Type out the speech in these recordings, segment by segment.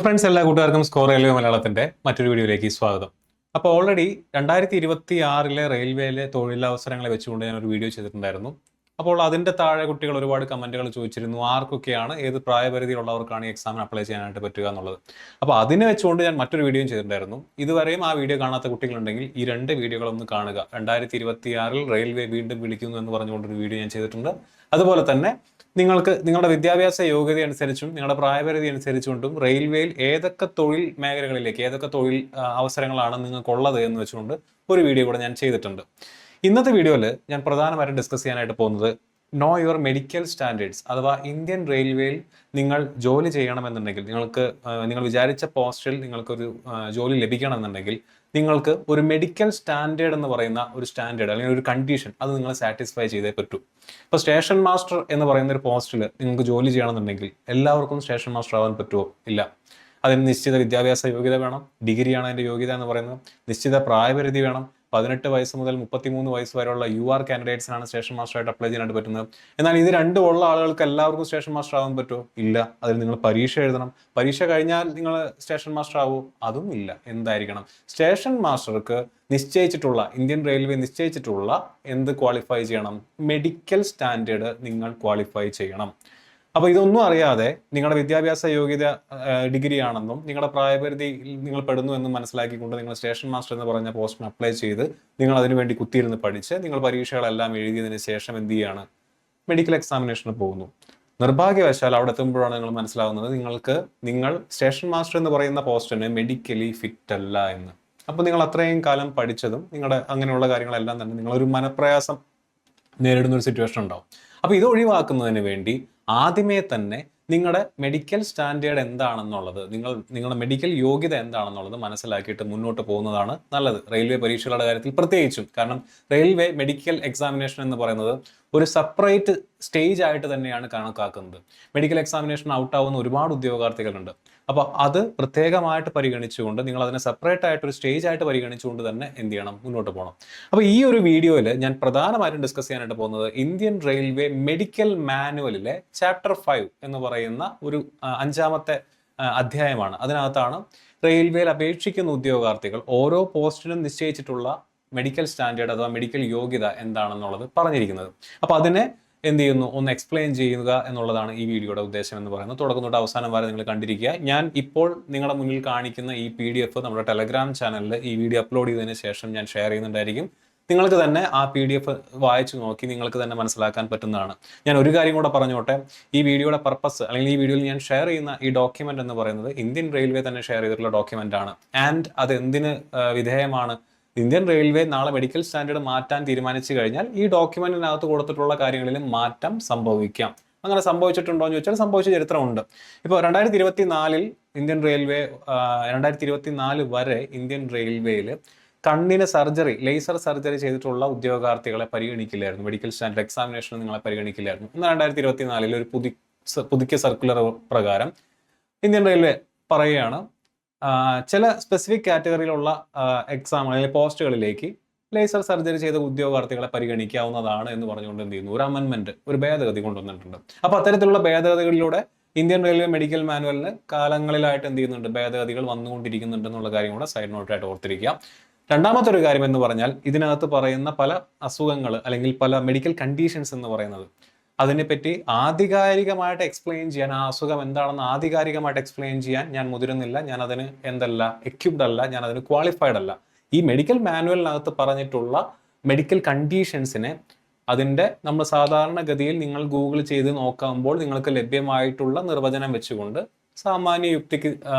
Friends, എല്ലാ കൂട്ടുകാർക്കും score railway മലയാളത്തിന്റെ മറ്റൊരു വീഡിയോയിലേക്ക് സ്വാഗതം. അപ്പോൾ ഓൾറെഡി 2026 റെയിൽവേയിലെ തൊഴിലവസരങ്ങളെ വെച്ചുകൊണ്ട് ഞാൻ ഒരു വീഡിയോ ചെയ്തിട്ടുണ്ടായിരുന്നു. അപ്പോൾ അതിന്റെ താഴെ കുട്ടികൾ ഒരുപാട് കമന്റുകൾ ചോദിച്ചിരുന്നു, ആർക്കൊക്കെയാണ് ഏത് പ്രായപരിധിയിലുള്ളവർക്കാണ് ഈ എക്സാമിന് അപ്ലൈ ചെയ്യാനായിട്ട് പറ്റുക എന്നുള്ളത്. അപ്പോൾ അതിനെ വെച്ചുകൊണ്ട് ഞാൻ മറ്റൊരു വീഡിയോ ചെയ്തിട്ടുണ്ടായിരുന്നു. ഇതുവരെയും ആ വീഡിയോ കാണാത്ത കുട്ടികളുണ്ടെങ്കിൽ ഈ രണ്ട് വീഡിയോകളൊന്ന് കാണുക. 2026 റെയിൽവേ വീണ്ടും വിളിക്കുന്നു എന്ന് പറഞ്ഞുകൊണ്ടൊരു വീഡിയോ ഞാൻ ചെയ്തിട്ടുണ്ട്. അതുപോലെ തന്നെ നിങ്ങളുടെ വിദ്യാഭ്യാസ യോഗ്യത അനുസരിച്ചും നിങ്ങളുടെ പ്രായപരിധി അനുസരിച്ചുകൊണ്ടും റെയിൽവേയിൽ ഏതൊക്കെ തൊഴിൽ മേഖലകളിലേക്ക് ഏതൊക്കെ തൊഴിൽ അവസരങ്ങളാണ് നിങ്ങൾക്കുള്ളത് എന്ന് വെച്ചുകൊണ്ട് ഒരു വീഡിയോ കൂടെ ഞാൻ ചെയ്തിട്ടുണ്ട്. ഇന്നത്തെ വീഡിയോയിൽ ഞാൻ പ്രധാനമായിട്ടും ഡിസ്കസ് ചെയ്യാനായിട്ട് പോകുന്നത് നോ യുവർ മെഡിക്കൽ സ്റ്റാൻഡേർഡ്സ്, അഥവാ ഇന്ത്യൻ റെയിൽവേയിൽ നിങ്ങൾ ജോലി ചെയ്യണമെന്നുണ്ടെങ്കിൽ, നിങ്ങൾ വിചാരിച്ച പോസ്റ്റിൽ നിങ്ങൾക്കൊരു ജോലി ലഭിക്കണമെന്നുണ്ടെങ്കിൽ നിങ്ങൾക്ക് ഒരു മെഡിക്കൽ സ്റ്റാൻഡേർഡ് എന്ന് പറയുന്ന ഒരു സ്റ്റാൻഡേർഡ് അല്ലെങ്കിൽ ഒരു കണ്ടീഷൻ അത് നിങ്ങൾ സാറ്റിസ്ഫൈ ചെയ്തേ പറ്റൂ. ഇപ്പോൾ സ്റ്റേഷൻ മാസ്റ്റർ എന്ന് പറയുന്ന ഒരു പോസ്റ്റിൽ നിങ്ങൾക്ക് ജോലി ചെയ്യണമെന്നുണ്ടെങ്കിൽ എല്ലാവർക്കും സ്റ്റേഷൻ മാസ്റ്റർ ആവാൻ പറ്റുമോ? ഇല്ല. അതിന് നിശ്ചിത വിദ്യാഭ്യാസ യോഗ്യത വേണം. ഡിഗ്രിയാണ് അതിൻ്റെ യോഗ്യത എന്ന് പറയുന്നത്. നിശ്ചിത പ്രായപരിധി വേണം. 18 വയസ്സ് മുതൽ 33 വയസ്സ് വരെയുള്ള UR കാൻഡിഡേറ്റ്സിനാണ് സ്റ്റേഷൻ മാസ്റ്ററായിട്ട് അപ്ലൈ ചെയ്യാനായിട്ട് പറ്റുന്നത്. എന്നാൽ ഇത് രണ്ടും ഉള്ള ആളുകൾക്ക് എല്ലാവർക്കും സ്റ്റേഷൻ മാസ്റ്റർ ആവാൻ പറ്റുമോ? ഇല്ല. അതിൽ നിങ്ങൾ പരീക്ഷ എഴുതണം. പരീക്ഷ കഴിഞ്ഞാൽ നിങ്ങൾ സ്റ്റേഷൻ മാസ്റ്റർ ആവുമോ? അതും ഇല്ല. എന്തായിരിക്കണം? സ്റ്റേഷൻ മാസ്റ്റർക്ക് ഇന്ത്യൻ റെയിൽവേ നിശ്ചയിച്ചിട്ടുള്ള എന്ത് ക്വാളിഫൈ ചെയ്യണം? മെഡിക്കൽ സ്റ്റാൻഡേർഡ് നിങ്ങൾ ക്വാളിഫൈ ചെയ്യണം. അപ്പോൾ ഇതൊന്നും അറിയാതെ നിങ്ങളുടെ വിദ്യാഭ്യാസ യോഗ്യത ഡിഗ്രി ആണെന്നും നിങ്ങളുടെ പ്രായപരിധി നിങ്ങൾ പെടുന്നു എന്നും മനസ്സിലാക്കിക്കൊണ്ട് നിങ്ങൾ സ്റ്റേഷൻ മാസ്റ്റർ എന്ന് പറഞ്ഞ പോസ്റ്റിന് അപ്ലൈ ചെയ്ത് നിങ്ങൾ അതിനുവേണ്ടി കുത്തിയിരുന്ന് പഠിച്ച് നിങ്ങൾ പരീക്ഷകളെല്ലാം എഴുതിയതിന് ശേഷം എന്ത് ചെയ്യാണ്? മെഡിക്കൽ എക്സാമിനേഷന് പോകുന്നു. നിർഭാഗ്യവശാൽ അവിടെ എത്തുമ്പോഴാണ് നിങ്ങൾ മനസ്സിലാവുന്നത് നിങ്ങൾ സ്റ്റേഷൻ മാസ്റ്റർ എന്ന് പറയുന്ന പോസ്റ്റിന് മെഡിക്കലി ഫിറ്റ് അല്ല എന്ന്. അപ്പോൾ നിങ്ങൾ അത്രയും കാലം പഠിച്ചതും നിങ്ങളുടെ അങ്ങനെയുള്ള കാര്യങ്ങളെല്ലാം തന്നെ നിങ്ങളൊരു മനപ്രയാസം നേരിടുന്ന ഒരു സിറ്റുവേഷൻ ഉണ്ടാവും. അപ്പോൾ ഇത് ഒഴിവാക്കുന്നതിന് വേണ്ടി ആദ്യമേ തന്നെ നിങ്ങളുടെ മെഡിക്കൽ സ്റ്റാൻഡേർഡ് എന്താണെന്നുള്ളത്, നിങ്ങളുടെ മെഡിക്കൽ യോഗ്യത എന്താണെന്നുള്ളത് മനസ്സിലാക്കിയിട്ട് മുന്നോട്ട് പോകുന്നതാണ് നല്ലത്. റെയിൽവേ പരീക്ഷകളുടെ കാര്യത്തിൽ പ്രത്യേകിച്ചും. കാരണം റെയിൽവേ മെഡിക്കൽ എക്സാമിനേഷൻ എന്ന് പറയുന്നത് ഒരു സെപ്പറേറ്റ് സ്റ്റേജ് ആയിട്ട് തന്നെയാണ് കണക്കാക്കുന്നത്. മെഡിക്കൽ എക്സാമിനേഷൻ ഔട്ടാവുന്ന ഒരുപാട് ഉദ്യോഗാർത്ഥികളുണ്ട്. അപ്പോൾ അത് പ്രത്യേകമായിട്ട് പരിഗണിച്ചുകൊണ്ട് നിങ്ങൾ അതിനെ സെപ്പറേറ്റ് ആയിട്ട് ഒരു സ്റ്റേജ് ആയിട്ട് പരിഗണിച്ചുകൊണ്ട് തന്നെ എന്ത് ചെയ്യണം? മുന്നോട്ട് പോകണം. അപ്പോൾ ഈ ഒരു വീഡിയോയിൽ ഞാൻ പ്രധാനമായിട്ടും ഡിസ്കസ് ചെയ്യാനായിട്ട് പോകുന്നത് ഇന്ത്യൻ റെയിൽവേ മെഡിക്കൽ മാനുവലിലെ ചാപ്റ്റർ 5 എന്ന് പറയുന്ന ഒരു 5ാമത്തെ അധ്യായമാണ്. അതിനകത്താണ് റെയിൽവേയിൽ അപേക്ഷിക്കുന്ന ഉദ്യോഗാർത്ഥികൾ ഓരോ പോസ്റ്റിനും നിശ്ചയിച്ചിട്ടുള്ള മെഡിക്കൽ സ്റ്റാൻഡേർഡ് അഥവാ മെഡിക്കൽ യോഗ്യത എന്താണെന്നുള്ളത് പറഞ്ഞിരിക്കുന്നത്. അപ്പോൾ അതിനെ എന്ത് ചെയ്യുന്നു? ഒന്ന് എക്സ്പ്ലെയിൻ ചെയ്യുക എന്നുള്ളതാണ് ഈ വീഡിയോയുടെ ഉദ്ദേശം എന്ന് പറയുന്നത്. തുടക്കം തൊട്ട് അവസാനം വരെ നിങ്ങൾ കണ്ടിരിക്കുക. ഞാൻ ഇപ്പോൾ നിങ്ങളുടെ മുന്നിൽ കാണിക്കുന്ന ഈ PDF നമ്മുടെ ടെലഗ്രാം ചാനലിൽ ഈ വീഡിയോ അപ്ലോഡ് ചെയ്തതിന് ശേഷം ഞാൻ ഷെയർ ചെയ്യുന്നുണ്ടായിരിക്കും. നിങ്ങൾക്ക് തന്നെ ആ PDF വായിച്ചു നോക്കി നിങ്ങൾക്ക് തന്നെ മനസ്സിലാക്കാൻ പറ്റുന്നതാണ്. ഞാൻ ഒരു കാര്യം കൂടെ പറഞ്ഞോട്ടെ. ഈ വീഡിയോയുടെ പർപ്പസ് അല്ലെങ്കിൽ ഈ വീഡിയോയിൽ ഞാൻ ഷെയർ ചെയ്യുന്ന ഈ ഡോക്യുമെന്റ് എന്ന് പറയുന്നത് ഇന്ത്യൻ റെയിൽവേ തന്നെ ഷെയർ ചെയ്തിട്ടുള്ള ഡോക്യുമെന്റ് ആണ്. ആൻഡ് അത് എന്തിന് വിധേയമാണ്? ഇന്ത്യൻ റെയിൽവേ നാളെ മെഡിക്കൽ സ്റ്റാൻഡേർഡ് മാറ്റാൻ തീരുമാനിച്ചു കഴിഞ്ഞാൽ ഈ ഡോക്യുമെന്റിനകത്ത് കൊടുത്തിട്ടുള്ള കാര്യങ്ങളിൽ മാറ്റം സംഭവിക്കാം. അങ്ങനെ സംഭവിച്ചിട്ടുണ്ടോ എന്ന് ചോദിച്ചാൽ സംഭവിച്ച ചരിത്രമുണ്ട്. ഇപ്പോൾ 2024 ഇന്ത്യൻ റെയിൽവേ 2024 വരെ ഇന്ത്യൻ റെയിൽവേയിൽ കണ്ണിന് ലേസർ സർജറി ചെയ്തിട്ടുള്ള ഉദ്യോഗാർത്ഥികളെ പരിഗണിക്കില്ലായിരുന്നു. മെഡിക്കൽ സ്റ്റാൻഡേർഡ് എക്സാമിനേഷന് നിങ്ങളെ പരിഗണിക്കില്ലായിരുന്നു. എന്നാൽ 2024 ഒരു പുതുക്കിയ സർക്കുലർ പ്രകാരം ഇന്ത്യൻ റെയിൽവേ പറയുകയാണ്, ചില സ്പെസിഫിക് കാറ്റഗറിയിലുള്ള എക്സാം അല്ലെങ്കിൽ പോസ്റ്റുകളിലേക്ക് ലേസർ സർജറി ചെയ്ത ഉദ്യോഗാർത്ഥികളെ പരിഗണിക്കാവുന്നതാണ് എന്ന് പറഞ്ഞുകൊണ്ട് എന്ത് ചെയ്യുന്നു? ഒരു അമെൻമെന്റ്, ഒരു ഭേദഗതി കൊണ്ടുവന്നിട്ടുണ്ട്. അപ്പോൾ അത്തരത്തിലുള്ള ഭേദഗതികളിലൂടെ ഇന്ത്യൻ റെയിൽവേ മെഡിക്കൽ മാനുവലിന് കാലങ്ങളിലായിട്ട് എന്ത് ചെയ്യുന്നുണ്ട്? ഭേദഗതികൾ വന്നുകൊണ്ടിരിക്കുന്നുണ്ട് എന്നുള്ള കാര്യം കൂടെ സൈഡ് നോട്ടായിട്ട് ഓർത്തിരിക്കുക. രണ്ടാമത്തെ ഒരു കാര്യം എന്ന് പറഞ്ഞാൽ ഇതിനകത്ത് പറയുന്ന പല അസുഖങ്ങൾ അല്ലെങ്കിൽ പല മെഡിക്കൽ കണ്ടീഷൻസ് എന്ന് പറയുന്നത് അതിനെപ്പറ്റി ആധികാരികമായിട്ട് എക്സ്പ്ലെയിൻ ചെയ്യാൻ, ആ അസുഖം എന്താണെന്ന് ആധികാരികമായിട്ട് എക്സ്പ്ലെയിൻ ചെയ്യാൻ ഞാൻ മുതിരുന്നില്ല. ഞാൻ അതിന് എക്യുപ്ഡ് അല്ല, ഞാൻ അതിന് ക്വാളിഫൈഡ് അല്ല. ഈ മെഡിക്കൽ മാനുവലിനകത്ത് പറഞ്ഞിട്ടുള്ള മെഡിക്കൽ കണ്ടീഷൻസിനെ നമ്മൾ സാധാരണഗതിയിൽ നിങ്ങൾ ഗൂഗിൾ ചെയ്ത് നോക്കുമ്പോൾ നിങ്ങൾക്ക് ലഭ്യമായിട്ടുള്ള നിർവചനം വെച്ചുകൊണ്ട് സാമാന്യ യുക്തിക്ക്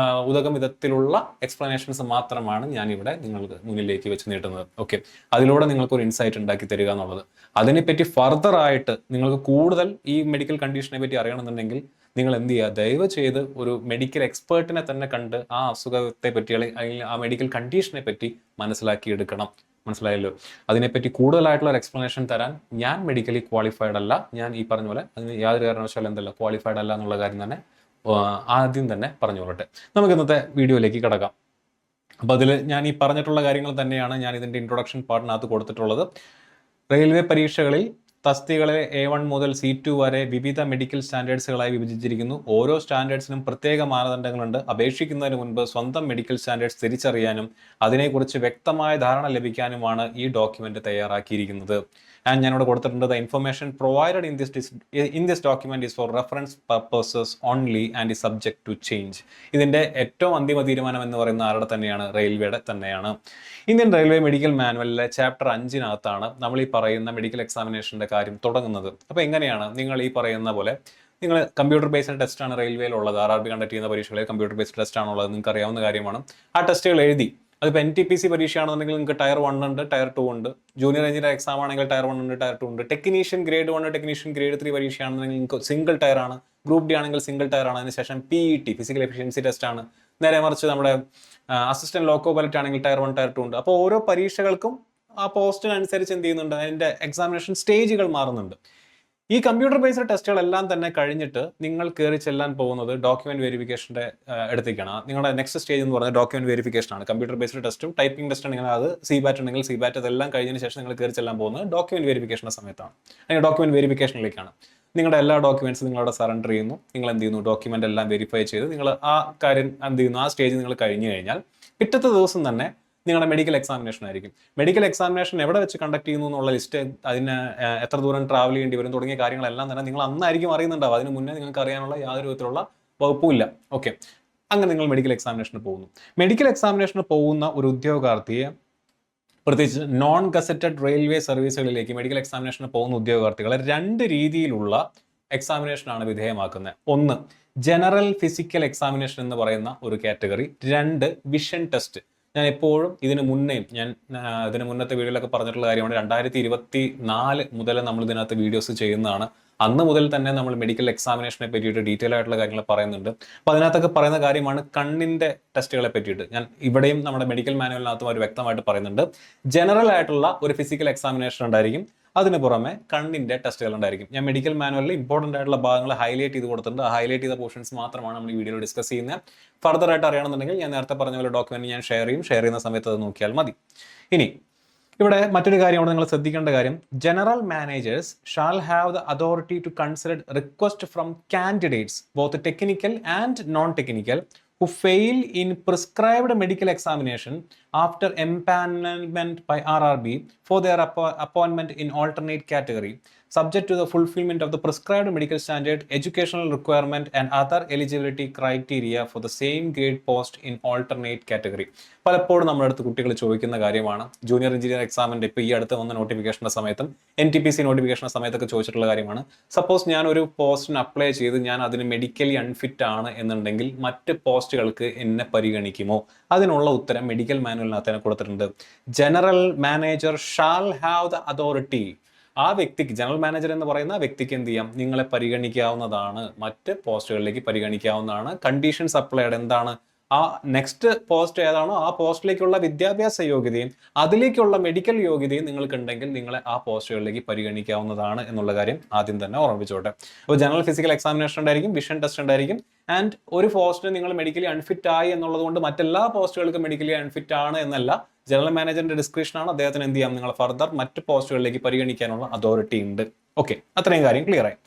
ഉതകം വിധത്തിലുള്ള എക്സ്പ്ലനേഷൻസ് മാത്രമാണ് ഞാൻ ഇവിടെ നിങ്ങൾക്ക് മുന്നിലേക്ക് വെച്ച് നീട്ടുന്നത്. ഓക്കെ, അതിലൂടെ നിങ്ങൾക്ക് ഒരു ഇൻസൈറ്റ് ഉണ്ടാക്കി തരിക എന്നുള്ളത്. അതിനെപ്പറ്റി ഫർദർ ആയിട്ട് നിങ്ങൾക്ക് കൂടുതൽ ഈ മെഡിക്കൽ കണ്ടീഷനെ പറ്റി അറിയണമെന്നുണ്ടെങ്കിൽ നിങ്ങൾ എന്ത് ചെയ്യുക? ദയവ് ചെയ്ത് ഒരു മെഡിക്കൽ എക്സ്പേർട്ടിനെ തന്നെ കണ്ട് ആ അസുഖത്തെ പറ്റി അല്ലെങ്കിൽ ആ മെഡിക്കൽ കണ്ടീഷനെ പറ്റി മനസ്സിലാക്കിയെടുക്കണം. മനസ്സിലായല്ലോ? അതിനെപ്പറ്റി കൂടുതലായിട്ടുള്ള ഒരു എക്സ്പ്ലനേഷൻ തരാൻ ഞാൻ മെഡിക്കലി ക്വാളിഫൈഡ് അല്ല. ഞാൻ ഈ പറഞ്ഞ പോലെ അതിന് യാതൊരു കാരണവശാലും ക്വാളിഫൈഡ് അല്ല എന്നുള്ള കാര്യം തന്നെ ആദ്യം തന്നെ പറഞ്ഞു കൊള്ളട്ടെ. നമുക്ക് ഇന്നത്തെ വീഡിയോയിലേക്ക് കിടക്കാം. അപ്പോൾ അതിൽ ഞാൻ ഈ പറഞ്ഞിട്ടുള്ള കാര്യങ്ങൾ തന്നെയാണ് ഞാൻ ഇതിൻ്റെ ഇൻട്രൊഡക്ഷൻ പാർട്ടിനകത്ത് കൊടുത്തിട്ടുള്ളത്. റെയിൽവേ പരീക്ഷകളിൽ തസ്തികകളെ A1 മുതൽ C2 വരെ വിവിധ മെഡിക്കൽ സ്റ്റാൻഡേർഡ്സുകളായി വിഭജിച്ചിരിക്കുന്നു. ഓരോ സ്റ്റാൻഡേർഡ്സിനും പ്രത്യേക മാനദണ്ഡങ്ങളുണ്ട്. അപേക്ഷിക്കുന്നതിന് മുൻപ് സ്വന്തം മെഡിക്കൽ സ്റ്റാൻഡേർഡ്സ് തിരിച്ചറിയാനും അതിനെക്കുറിച്ച് വ്യക്തമായ ധാരണ ലഭിക്കാനുമാണ് ഈ ഡോക്യുമെന്റ് തയ്യാറാക്കിയിരിക്കുന്നത്. ആൻഡ് ഞാനിവിടെ കൊടുത്തിട്ടുണ്ട്, the information provided in this document is for reference purposes only and is subject to change. ഇതിന്റെ ഏറ്റവും അന്തിമ തീരുമാനം എന്ന് പറയുന്ന ആരുടെ തന്നെയാണ്? റെയിൽവേയുടെ തന്നെയാണ്. ഇന്ത്യൻ റെയിൽവേ മെഡിക്കൽ മാനുവലിലെ ചാപ്റ്റർ 5 നമ്മൾ ഈ പറയുന്ന മെഡിക്കൽ എക്സാമിനേഷന്റെ കാര്യം തുടങ്ങുന്നത്. അപ്പോൾ എങ്ങനെയാണ് നിങ്ങൾ ഈ പറയുന്ന പോലെ നിങ്ങൾ കമ്പ്യൂട്ടർ ബേസ്ഡ് ടെസ്റ്റാണ് റെയിൽവേയിലുള്ളത്. RRB കണ്ടക്ട് ചെയ്യുന്ന പരീക്ഷകളിൽ കമ്പ്യൂട്ടർ ബേസ്ഡ് ടെസ്റ്റ് ആണുള്ളത്, നിങ്ങൾക്ക് അറിയാവുന്ന കാര്യമാണ്. ആ ടെസ്റ്റുകൾ എഴുതി അതിപ്പോൾ NTPC പരീക്ഷയാണെന്നുണ്ടെങ്കിൽ നിങ്ങൾക്ക് ടയർ 1 ഉണ്ട്, ടയർ 2 ഉണ്ട്. ജൂനിയർ എഞ്ചിനീയർ എക്സാം ആണെങ്കിൽ ടയർ 1 ഉണ്ട്, ടയർ 2 ഉണ്ട്. ടെക്നീഷ്യൻ ഗ്രേഡ് 1, ടെക്നീഷ്യൻ ഗ്രേഡ് 3 പരീക്ഷയാണെന്നുണ്ടെങ്കിൽ നിങ്ങൾക്ക് സിംഗിൾ ടയർ ആണ്. ഗ്രൂപ്പ് ഡി ആണെങ്കിൽ സിംഗിൾ ടയർ ആണ്. അതിനുശേഷം PET ഫിസിക്കൽ എഫിഷ്യൻസി ടെസ്റ്റ് ആണ്. നേരെ മറിച്ച് നമ്മുടെ അസിസ്റ്റന്റ് ലോക്കോ പൈലറ്റ് ആണെങ്കിൽ ടയർ 1, ടയർ 2 ഉണ്ട്. അപ്പോൾ ഓരോ പരീക്ഷകൾക്കും ആ പോസ്റ്റിനനുസരിച്ച് എന്ത് ചെയ്യുന്നുണ്ട്, അതിന്റെ എക്സാമിനേഷൻ സ്റ്റേജുകൾ മാറുന്നുണ്ട്. ഈ കമ്പ്യൂട്ടർ ബേസ്ഡ് ടെസ്റ്റുകളെല്ലാം തന്നെ കഴിഞ്ഞിട്ട് നിങ്ങൾ കയറി ചെല്ലാൻ പോകുന്നത് ഡോക്യുമെന്റ് വെരിഫിക്കേഷന്റെ അടുത്തേക്കാണ്. നിങ്ങളുടെ നെക്സ്റ്റ് സ്റ്റേജ് എന്ന് പറയുന്നത് ഡോക്യുമെന്റ് വെരിഫിക്കേഷൻ ആണ്. കമ്പ്യൂട്ടർ ബേസ്ഡ് ടെസ്റ്റും ടൈപ്പിംഗ് ടെസ്റ്റ് ഉണ്ടെങ്കിൽ അത് CBAT ഉണ്ടെങ്കിൽ CBAT അതെല്ലാം കഴിഞ്ഞതിന് ശേഷം നിങ്ങൾ കയറി ചെല്ലാൻ പോകുന്നത് ഡോക്യുമെന്റ് വെരിഫിക്കേഷന്റെ സമയത്താണ്. അല്ലെങ്കിൽ ഡോക്യുമെന്റ് വെരിഫിക്കേഷനിലേക്കാണ്. നിങ്ങളുടെ എല്ലാ ഡോക്യുമെന്റ്സും നിങ്ങളവിടെ സറണ്ടർ ചെയ്യുന്നു. നിങ്ങൾ എന്ത് ചെയ്യുന്നു, ഡോക്യുമെന്റ് എല്ലാം വെരിഫൈ ചെയ്ത് നിങ്ങൾ ആ കാര്യം എന്ത് ചെയ്യുന്നു, ആ സ്റ്റേജ് നിങ്ങൾ കഴിഞ്ഞു കഴിഞ്ഞാൽ പിറ്റത്തെ ദിവസം തന്നെ നിങ്ങളുടെ മെഡിക്കൽ എക്സാമിനേഷൻ ആയിരിക്കും. മെഡിക്കൽ എക്സാമിനേഷൻ എവിടെ വെച്ച് കണ്ടക്ട് ചെയ്യുന്നു എന്നുള്ള ലിസ്റ്റ്, അതിന് എത്ര ദൂരം ട്രാവൽ ചെയ്യേണ്ടി വരും തുടങ്ങിയ കാര്യങ്ങളെല്ലാം തന്നെ നിങ്ങൾ അന്നായിരിക്കും അറിയുന്നുണ്ടാവും. അതിന് മുന്നേ നിങ്ങൾക്ക് അറിയാനുള്ള യാതൊരു വിധത്തിലുള്ള വകുപ്പുമില്ല. ഓക്കെ, അങ്ങനെ നിങ്ങൾ മെഡിക്കൽ എക്സാമിനേഷന് പോകുന്നു. മെഡിക്കൽ എക്സാമിനേഷന് പോകുന്ന ഒരു ഉദ്യോഗാർത്ഥിയെ, പ്രത്യേകിച്ച് നോൺ ഗസറ്റഡ് റെയിൽവേ സർവീസുകളിലേക്ക് മെഡിക്കൽ എക്സാമിനേഷന് പോകുന്ന ഉദ്യോഗാർത്ഥികളെ 2 രീതിയിലുള്ള എക്സാമിനേഷനാണ് വിധേയമാക്കുന്നത്. 1 ജനറൽ ഫിസിക്കൽ എക്സാമിനേഷൻ എന്ന് പറയുന്ന ഒരു കാറ്റഗറി. 2 vision test. ഞാൻ എപ്പോഴും ഇതിന് മുന്നത്തെ വീഡിയോയിലൊക്കെ പറഞ്ഞിട്ടുള്ള കാര്യമാണ്. 2024 മുതൽ നമ്മൾ ഇതിനകത്ത് വീഡിയോസ് ചെയ്യുന്നതാണ്. അന്ന് മുതൽ തന്നെ നമ്മൾ മെഡിക്കൽ എക്സാമിനേഷനെ പറ്റിയിട്ട് ഡീറ്റെയിൽ ആയിട്ടുള്ള കാര്യങ്ങൾ പറയുന്നുണ്ട്. അപ്പോൾ അതിനകത്തൊക്കെ പറയുന്ന കാര്യമാണ് കണ്ണിന്റെ ടെസ്റ്റുകളെ പറ്റിയിട്ട്. ഞാൻ ഇവിടെയും നമ്മുടെ മെഡിക്കൽ മാനുവലിനകത്തും അവർ വ്യക്തമായിട്ട് പറയുന്നുണ്ട്. ജനറൽ ആയിട്ടുള്ള ഒരു ഫിസിക്കൽ എക്സാമിനേഷൻ ഉണ്ടായിരിക്കും, അതിന് പുറമെ കണ്ണിന്റെ ടെസ്റ്റുകൾ ഉണ്ടായിരിക്കും. ഞാൻ മെഡിക്കൽ മാനുവലിൽ ഇമ്പോർട്ടൻ്റ് ആയിട്ടുള്ള ഭാഗങ്ങൾ ഹൈലൈറ്റ് ചെയ്ത് കൊടുത്തിട്ടുണ്ട്. ആ ഹൈലൈറ്റ് ചെയ്ത പോർഷൻസ് മാത്രമാണ് നമ്മൾ ഈ വീഡിയോയിൽ ഡിസ്കസ് ചെയ്യുന്നത്. ഫർദർ ആയിട്ട് അറിയണമെന്നുണ്ടെങ്കിൽ ഞാൻ നേരത്തെ പറഞ്ഞ പോലെ ഡോക്യുമെന്റ് ഞാൻ ഷെയർ ചെയ്യുന്ന സമയത്ത് അത് നോക്കിയാൽ മതി. ഇനി ഇവിടെ മറ്റൊരു കാര്യമാണ് നിങ്ങൾ ശ്രദ്ധിക്കേണ്ട കാര്യം. General managers shall have the authority to consider request from candidates both technical and non technical who fail in prescribed medical examination after empanelment by RRB for their appointment in alternate category, subject to the fulfillment of the prescribed medical standard, educational requirement and other eligibility criteria for the same grade post in alternate category. പലപ്പോഴും നമ്മുടെ അടുത്ത് കുട്ടികൾ ചോദിക്കുന്ന കാര്യമാണ്. Junior engineer എക്സാമിന്റെ ഇപ്പോൾ ഈ അടുത്ത് വന്ന നോട്ടിഫിക്കേഷന്റെ സമയത്തും NTPC നോട്ടിഫിക്കേഷന്റെ സമയത്തൊക്കെ ചോദിച്ചിട്ടുള്ള കാര്യമാണ്. സപ്പോസ് ഞാൻ ഒരു പോസ്റ്റിന് അപ്ലൈ ചെയ്ത് ഞാൻ അതിന് മെഡിക്കലി അൺഫിറ്റ് ആണ് എന്നുണ്ടെങ്കിൽ മറ്റ് പോസ്റ്റുകൾക്ക് എന്നെ പരിഗണിക്കുമോ? അതിനുള്ള ഉത്തരം മെഡിക്കൽ മാനുവലിനകത്ത് കൊടുത്തിട്ടുണ്ട്. General manager shall have the authority. ആ വ്യക്തിക്ക്, ജനറൽ മാനേജർ എന്ന് പറയുന്ന വ്യക്തിക്ക് എന്ത് ചെയ്യാം, നിങ്ങളെ പരിഗണിക്കാവുന്നതാണ്, മറ്റ് പോസ്റ്റുകളിലേക്ക് പരിഗണിക്കാവുന്നതാണ്. കണ്ടീഷൻസ് അപ്ലൈഡ് എന്താണ്? ആ നെക്സ്റ്റ് പോസ്റ്റ് ഏതാണോ ആ പോസ്റ്റിലേക്കുള്ള വിദ്യാഭ്യാസ യോഗ്യതയും അതിലേക്കുള്ള മെഡിക്കൽ യോഗ്യതയും നിങ്ങൾക്കുണ്ടെങ്കിൽ നിങ്ങളെ ആ പോസ്റ്റുകളിലേക്ക് പരിഗണിക്കാവുന്നതാണ് എന്നുള്ള കാര്യം ആദ്യം തന്നെ ഓർമ്മിച്ചോട്ടെ. അപ്പോൾ ജനറൽ ഫിസിക്കൽ എക്സാമിനേഷൻ ഉണ്ടായിരിക്കും, വിഷൻ ടെസ്റ്റ് ഉണ്ടായിരിക്കും. ആൻഡ് ഒരു പോസ്റ്റിന് നിങ്ങൾ മെഡിക്കലി അൺഫിറ്റ് ആയി എന്നുള്ളത് കൊണ്ട് മറ്റെല്ലാ പോസ്റ്റുകൾക്കും മെഡിക്കലി അൺഫിറ്റ് ആണ് എന്നല്ല. ജനറൽ മാനേജറിന്റെ ഡിസ്ക്രിപ്ഷൻ ആണ്. അദ്ദേഹത്തിന് എന്ത് ചെയ്യാം, നിങ്ങൾ ഫർദർ മറ്റ് പോസ്റ്റുകളിലേക്ക് പരിഗണിക്കാനുള്ള അതോറിറ്റി ഉണ്ട്. ഓക്കെ, അത്രയും കാര്യം ക്ലിയർ ആയി.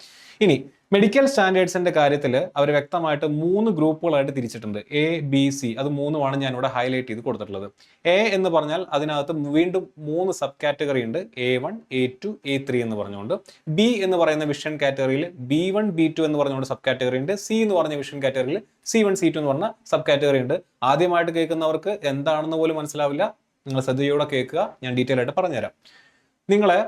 ഇനി മെഡിക്കൽ സ്റ്റാൻഡേർഡ്സിന്റെ കാര്യത്തിൽ അവർ വ്യക്തമായിട്ട് 3 ഗ്രൂപ്പുകളായിട്ട് തിരിച്ചിട്ടുണ്ട്. A, B, C. അത് 3 ഞാൻ ഇവിടെ ഹൈലൈറ്റ് ചെയ്ത് കൊടുത്തിട്ടുള്ളത്. A എന്ന് പറഞ്ഞാൽ അതിനകത്ത് വീണ്ടും 3 സബ് കാറ്റഗറി ഉണ്ട്. A1, A2, A3 എന്ന് പറഞ്ഞുകൊണ്ട്. B എന്ന് പറയുന്ന വിഷൻ കാറ്റഗറിയിൽ B1, B2 എന്ന് പറഞ്ഞുകൊണ്ട് സബ് കാറ്റഗറി ഉണ്ട്. C എന്ന് പറഞ്ഞ വിഷൻ കാറ്റഗറിയിൽ C1, C2 എന്ന് പറഞ്ഞ സബ് കാറ്റഗറി ഉണ്ട്. ആദ്യമായിട്ട് കേൾക്കുന്നവർക്ക് എന്താണെന്ന് പോലും മനസ്സിലാവില്ല. നിങ്ങൾ ശ്രദ്ധയോടെ കേൾക്കുക, ഞാൻ ഡീറ്റെയിൽ ആയിട്ട് പറഞ്ഞുതരാം. നിങ്ങളെ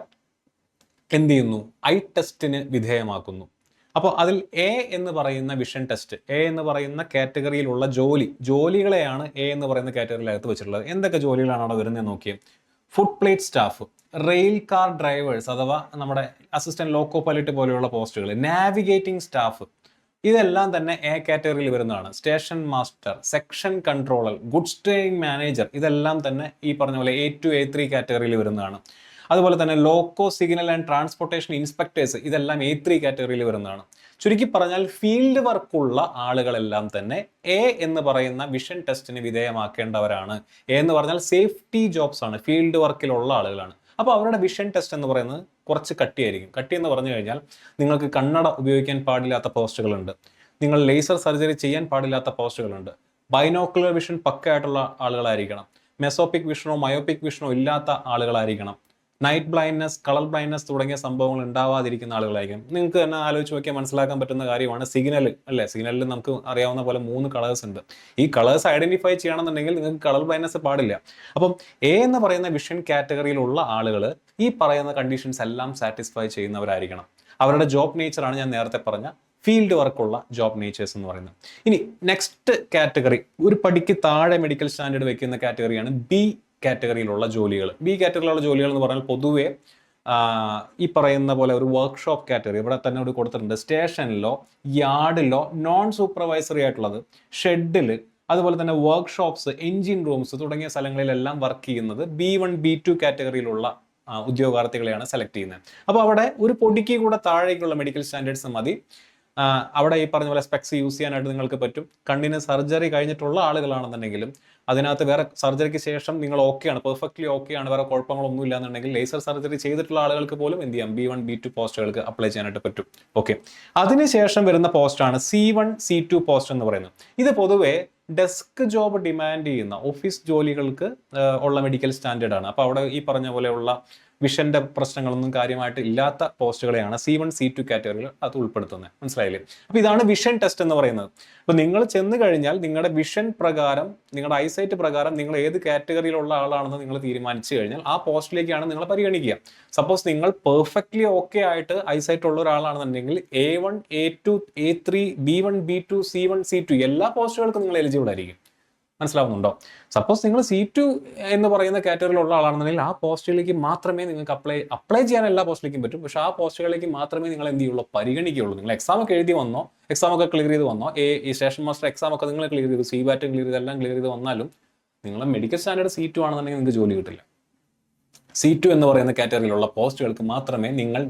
എന്ത് ചെയ്യുന്നു, ഐ ടെസ്റ്റിന് വിധേയമാക്കുന്നു. അപ്പോൾ അതിൽ A എന്ന് പറയുന്ന വിഷൻ ടെസ്റ്റ്, A എന്ന് പറയുന്ന കാറ്റഗറിയിലുള്ള ജോലികളെയാണ് A എന്ന് പറയുന്ന കാറ്റഗറിയിലകത്ത് വെച്ചിട്ടുള്ളത്. എന്തൊക്കെ ജോലികളാണ് അവിടെ വരുന്നത് നോക്കിയേ. Food plate staff, rail car drivers അഥവാ നമ്മുടെ അസിസ്റ്റന്റ് ലോക്കോ പൈലറ്റ് പോലെയുള്ള പോസ്റ്റുകൾ, നാവിഗേറ്റിംഗ് സ്റ്റാഫ്, ഇതെല്ലാം തന്നെ A കാറ്റഗറിയിൽ വരുന്നതാണ്. Station master, section controller, goods train manager, ഇതെല്ലാം തന്നെ ഈ പറഞ്ഞ പോലെ A2, A3 കാറ്റഗറിയിൽ വരുന്നതാണ്. അതുപോലെ തന്നെ loco signal and transportation inspectors, ഇതെല്ലാം A3 കാറ്റഗറിയിൽ വരുന്നതാണ്. ചുരുക്കി പറഞ്ഞാൽ ഫീൽഡ് വർക്കുള്ള ആളുകളെല്ലാം തന്നെ A എന്ന് പറയുന്ന വിഷൻ ടെസ്റ്റിന് വിധേയമാക്കേണ്ടവരാണ്. A എന്ന് പറഞ്ഞാൽ സേഫ്റ്റി ജോബ്സ് ആണ്, ഫീൽഡ് വർക്കിലുള്ള ആളുകളാണ്. അപ്പോൾ അവരുടെ വിഷൻ ടെസ്റ്റ് എന്ന് പറയുന്നത് കുറച്ച് കട്ടിയായിരിക്കും. കട്ടി എന്ന് പറഞ്ഞു കഴിഞ്ഞാൽ നിങ്ങൾക്ക് കണ്ണട ഉപയോഗിക്കാൻ പാടില്ലാത്ത പോസ്റ്റുകളുണ്ട്, നിങ്ങൾ ലേസർ സർജറി ചെയ്യാൻ പാടില്ലാത്ത പോസ്റ്റുകളുണ്ട്, ബൈനോക്കുലർ വിഷൻ പക്കയായിട്ടുള്ള ആളുകളായിരിക്കണം, മെസോപ്പിക് വിഷനോ മയോപ്പിക് വിഷനോ ഇല്ലാത്ത ആളുകളായിരിക്കണം, നൈറ്റ് ബ്ലൈൻഡ്നെസ്, കളർ ബ്ലൈൻഡ്നെസ് തുടങ്ങിയ സംഭവങ്ങൾ ഉണ്ടാവാതിരിക്കുന്ന ആളുകളായിരിക്കും. നിങ്ങൾക്ക് തന്നെ ആലോചിച്ച് നോക്കിയാൽ മനസ്സിലാക്കാൻ പറ്റുന്ന കാര്യമാണ് സിഗ്നൽ അല്ലേ. സിഗ്നലിൽ നമുക്ക് അറിയാവുന്ന പോലെ 3 കളേഴ്സ് ഉണ്ട്. ഈ കളേഴ്സ് ഐഡന്റിഫൈ ചെയ്യണമെന്നുണ്ടെങ്കിൽ നിങ്ങൾക്ക് കളർ ബ്ലൈൻഡ്നെസ് പാടില്ല. അപ്പം എ എന്ന് പറയുന്ന വിഷൻ കാറ്റഗറിയിലുള്ള ആളുകൾ ഈ പറയുന്ന കണ്ടീഷൻസ് എല്ലാം സാറ്റിസ്ഫൈ ചെയ്യുന്നവരായിരിക്കണം. അവരുടെ ജോബ് നേച്ചറാണ് ഞാൻ നേരത്തെ പറഞ്ഞ ഫീൽഡ് വർക്കുള്ള ജോബ് നേച്ചേഴ്സ് എന്ന് പറയുന്നത്. ഇനി നെക്സ്റ്റ് കാറ്റഗറി, ഒരു പടിക്ക് താഴെ മെഡിക്കൽ സ്റ്റാൻഡേർഡ് വെക്കുന്ന കാറ്റഗറിയാണ് ബി കാറ്റഗറിയിലുള്ള ജോലികൾ. ബി കാറ്റഗറിയിലുള്ള ജോലികൾ എന്ന് പറഞ്ഞാൽ പൊതുവെ ഈ പറയുന്ന പോലെ ഒരു വർക്ക്ഷോപ്പ് കാറ്റഗറി ഇവിടെ തന്നെ ഇവിടെ കൊടുത്തിട്ടുണ്ട്. സ്റ്റേഷനിലോ യാർഡിലോ നോൺ സൂപ്പർവൈസറി ആയിട്ടുള്ളത്, ഷെഡിൽ, അതുപോലെ തന്നെ വർക്ക്ഷോപ്സ്, എൻജിൻ റൂംസ് തുടങ്ങിയ സ്ഥലങ്ങളിലെല്ലാം വർക്ക് ചെയ്യുന്നത് B1 B2 കാറ്റഗറിയിലുള്ള ഉദ്യോഗാർത്ഥികളെയാണ് സെലക്ട് ചെയ്യുന്നത്. അപ്പോൾ അവിടെ ഒരു പൊടിക്ക് കൂടെ താഴേക്കുള്ള മെഡിക്കൽ സ്റ്റാൻഡേർഡ്സ് മതി. അവിടെ ഈ പറഞ്ഞ പോലെ സ്പെക്സ് യൂസ് ചെയ്യാനായിട്ട് നിങ്ങൾക്ക് പറ്റും. കണ്ണിന് സർജറി കഴിഞ്ഞിട്ടുള്ള ആളുകളാണെന്നുണ്ടെങ്കിലും അതിനകത്ത് വേറെ സർജറിക്ക് ശേഷം നിങ്ങൾ ഓക്കെയാണ്, പെർഫെക്റ്റ്ലി ഓക്കെയാണ്, വേറെ കുഴപ്പങ്ങളൊന്നും ഇല്ല എന്നുണ്ടെങ്കിൽ ലേസർ സർജറി ചെയ്തിട്ടുള്ള ആളുകൾക്ക് പോലും എന്ത് ചെയ്യാം, B1 B2 പോസ്റ്റുകൾക്ക് അപ്ലൈ ചെയ്യാനായിട്ട് പറ്റും. ഓക്കെ, അതിനുശേഷം വരുന്ന പോസ്റ്റാണ് C1 C2 പോസ്റ്റ് എന്ന് പറയുന്നത്. ഇത് പൊതുവെ ഡെസ്ക് ജോബ് ഡിമാൻഡ് ചെയ്യുന്ന ഓഫീസ് ജോലികൾക്ക് ഉള്ള മെഡിക്കൽ സ്റ്റാൻഡേർഡ് ആണ്. അപ്പോൾ അവിടെ ഈ പറഞ്ഞ പോലെയുള്ള വിഷന്റെ പ്രശ്നങ്ങളൊന്നും കാര്യമായിട്ട് ഇല്ലാത്ത പോസ്റ്റുകളെയാണ് C1 C2 കാറ്റഗറിയിൽ അത് ഉൾപ്പെടുത്തുന്നത്. മനസ്സിലായില്ലേ? അപ്പോൾ ഇതാണ് വിഷൻ ടെസ്റ്റ് എന്ന് പറയുന്നത്. അപ്പോൾ നിങ്ങൾ ചെന്ന് കഴിഞ്ഞാൽ നിങ്ങളുടെ വിഷൻ പ്രകാരം, നിങ്ങളുടെ ഐസൈറ്റ് പ്രകാരം നിങ്ങൾ ഏത് കാറ്റഗറിയിലുള്ള ആളാണെന്ന് നിങ്ങൾ തീരുമാനിച്ചു കഴിഞ്ഞാൽ ആ പോസ്റ്റിലേക്കാണ് നിങ്ങൾ പരിഗണിക്കുക. സപ്പോസ് നിങ്ങൾ പെർഫെക്റ്റ്ലി ഓക്കെ ആയിട്ട് ഐസൈറ്റ് ഉള്ള ഒരാളാണെന്നുണ്ടെങ്കിൽ A1 A2 A3 B1 B2 C1 C2 എല്ലാ പോസ്റ്റുകൾക്കും നിങ്ങൾ എലിജിബിൾ ആയിരിക്കും. മനസ്സിലാവുന്നുണ്ടോ? സപ്പോസ് നിങ്ങൾ C2 എന്ന് പറയുന്ന കാറ്റഗറിയിലുള്ള ആളാണെന്നുണ്ടെങ്കിൽ ആ പോസ്റ്റിലേക്ക് മാത്രമേ നിങ്ങൾക്ക് അപ്ലൈ ചെയ്യാൻ എല്ലാ പോസ്റ്റിലേക്കും പറ്റും. പക്ഷേ ആ പോസ്റ്റുകളിലേക്ക് മാത്രമേ നിങ്ങൾ എന്ത് ചെയ്യുള്ളൂ, പരിഗണിക്കുകയുള്ളൂ. നിങ്ങൾ എക്സാം ഒക്കെ എഴുതി വന്നോ, എക്സാം ഒക്കെ ക്ലിയർ ചെയ്ത് വന്നോ, ഈ സ്റ്റേഷൻ മാസ്റ്റർ എക്സാം ഒക്കെ നിങ്ങൾ ക്ലിയർ ചെയ്തു, CBAT ക്ലിയർ ചെയ്ത് എല്ലാം ക്ലിയർ ചെയ്ത് വന്നാലും നിങ്ങൾ മെഡിക്കൽ സ്റ്റാൻഡേർഡ് C2 ആണെന്നുണ്ടെങ്കിൽ നിങ്ങൾക്ക് ജോലി കിട്ടില്ല. C2 എന്ന് പറയുന്ന കാറ്റഗറിയിലുള്ള പോസ്റ്റുകൾക്ക് മാത്രമേ നിങ്ങൾ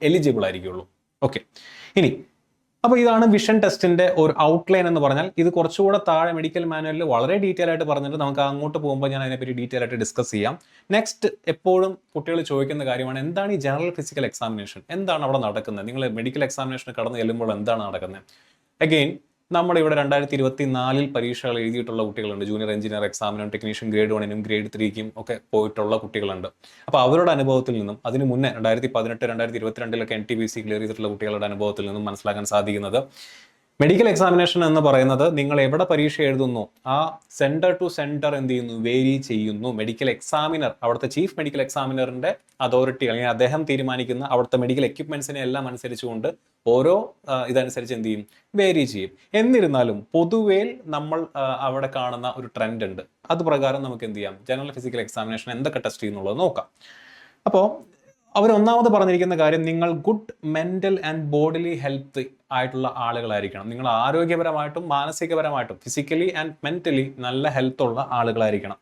എലിജിബിൾ ആയിരിക്കുള്ളൂ. ഓക്കെ, ഇനി അപ്പോൾ ഇതാണ് വിഷൻ ടെസ്റ്റിന്റെ ഒരു ഔട്ട്ലൈൻ എന്ന് പറഞ്ഞാൽ. ഇത് കുറച്ചുകൂടെ താഴെ മെഡിക്കൽ മാനുവലിൽ വളരെ ഡീറ്റെയിൽ ആയിട്ട് പറഞ്ഞിട്ട് നമുക്ക് അങ്ങോട്ട് പോകുമ്പോൾ ഞാൻ അതിനെപ്പറ്റി ഡീറ്റെയിൽ ആയിട്ട് ഡിസ്കസ് ചെയ്യാം. നെക്സ്റ്റ്, എപ്പോഴും കുട്ടികൾ ചോദിക്കുന്ന കാര്യമാണ് എന്താണ് ഈ ജനറൽ ഫിസിക്കൽ എക്സാമിനേഷൻ, എന്താണ് അവിടെ നടക്കുന്നത്, നിങ്ങൾ മെഡിക്കൽ എക്സാമിനേഷൻ കടന്നു ചെല്ലുമ്പോൾ എന്താണ് നടക്കുന്നത്. അഗെയിൻ നമ്മുടെ ഇവിടെ 2024 പരീക്ഷകൾ എഴുതിയിട്ടുള്ള കുട്ടികളുണ്ട്. ജൂനിയർ എഞ്ചിനീയർ എക്സാമിനും ടെക്നീഷ്യൻ ഗ്രേഡ് 1നും ഗ്രേഡ് 3ക്കും ഒക്കെ പോയിട്ടുള്ള കുട്ടികളുണ്ട്. അപ്പോൾ അവരുടെ അനുഭവത്തിൽ നിന്നും അതിന് മുന്നേ 2018 2022 NTPC ക്ലിയർ ചെയ്തിട്ടുള്ള കുട്ടികളുടെ അനുഭവത്തിൽ നിന്നും മനസ്സിലാക്കാൻ സാധിക്കുന്നത്, മെഡിക്കൽ എക്സാമിനേഷൻ എന്ന് പറയുന്നത് നിങ്ങൾ എവിടെ പരീക്ഷ എഴുതുന്നു ആ സെന്റർ ടു സെന്റർ എന്ത് ചെയ്യുന്നു, വേരി ചെയ്യുന്നു. മെഡിക്കൽ എക്സാമിനർ, അവിടുത്തെ ചീഫ് മെഡിക്കൽ എക്സാമിനറിന്റെ അതോറിറ്റി അല്ലെങ്കിൽ അദ്ദേഹം തീരുമാനിക്കുന്ന അവിടുത്തെ മെഡിക്കൽ എക്യുപ്മെന്റ്സിനെ എല്ലാം അനുസരിച്ചുകൊണ്ട് ഓരോ ഇതനുസരിച്ച് എന്ത് ചെയ്യും, വേരി ചെയ്യും. എന്നിരുന്നാലും പൊതുവേ നമ്മൾ അവിടെ കാണുന്ന ഒരു ട്രെൻഡ് ഉണ്ട്. അത് പ്രകാരം നമുക്ക് എന്ത് ചെയ്യാം, ജനറൽ ഫിസിക്കൽ എക്സാമിനേഷൻ എന്തൊക്കെ ടെസ്റ്റ് ചെയ്യുന്നുള്ളത് നോക്കാം. അപ്പോൾ അവർ ഒന്നാമത് പറഞ്ഞിരിക്കുന്ന കാര്യം, നിങ്ങൾ good mental and bodily health ആയിട്ടുള്ള ആളുകളായിരിക്കണം. നിങ്ങൾ ആരോഗ്യപരമായിട്ടും മാനസികപരമായിട്ടും ഫിസിക്കലി ആൻഡ് മെന്റലി നല്ല ഹെൽത്ത് ഉള്ള ആളുകളായിരിക്കണം.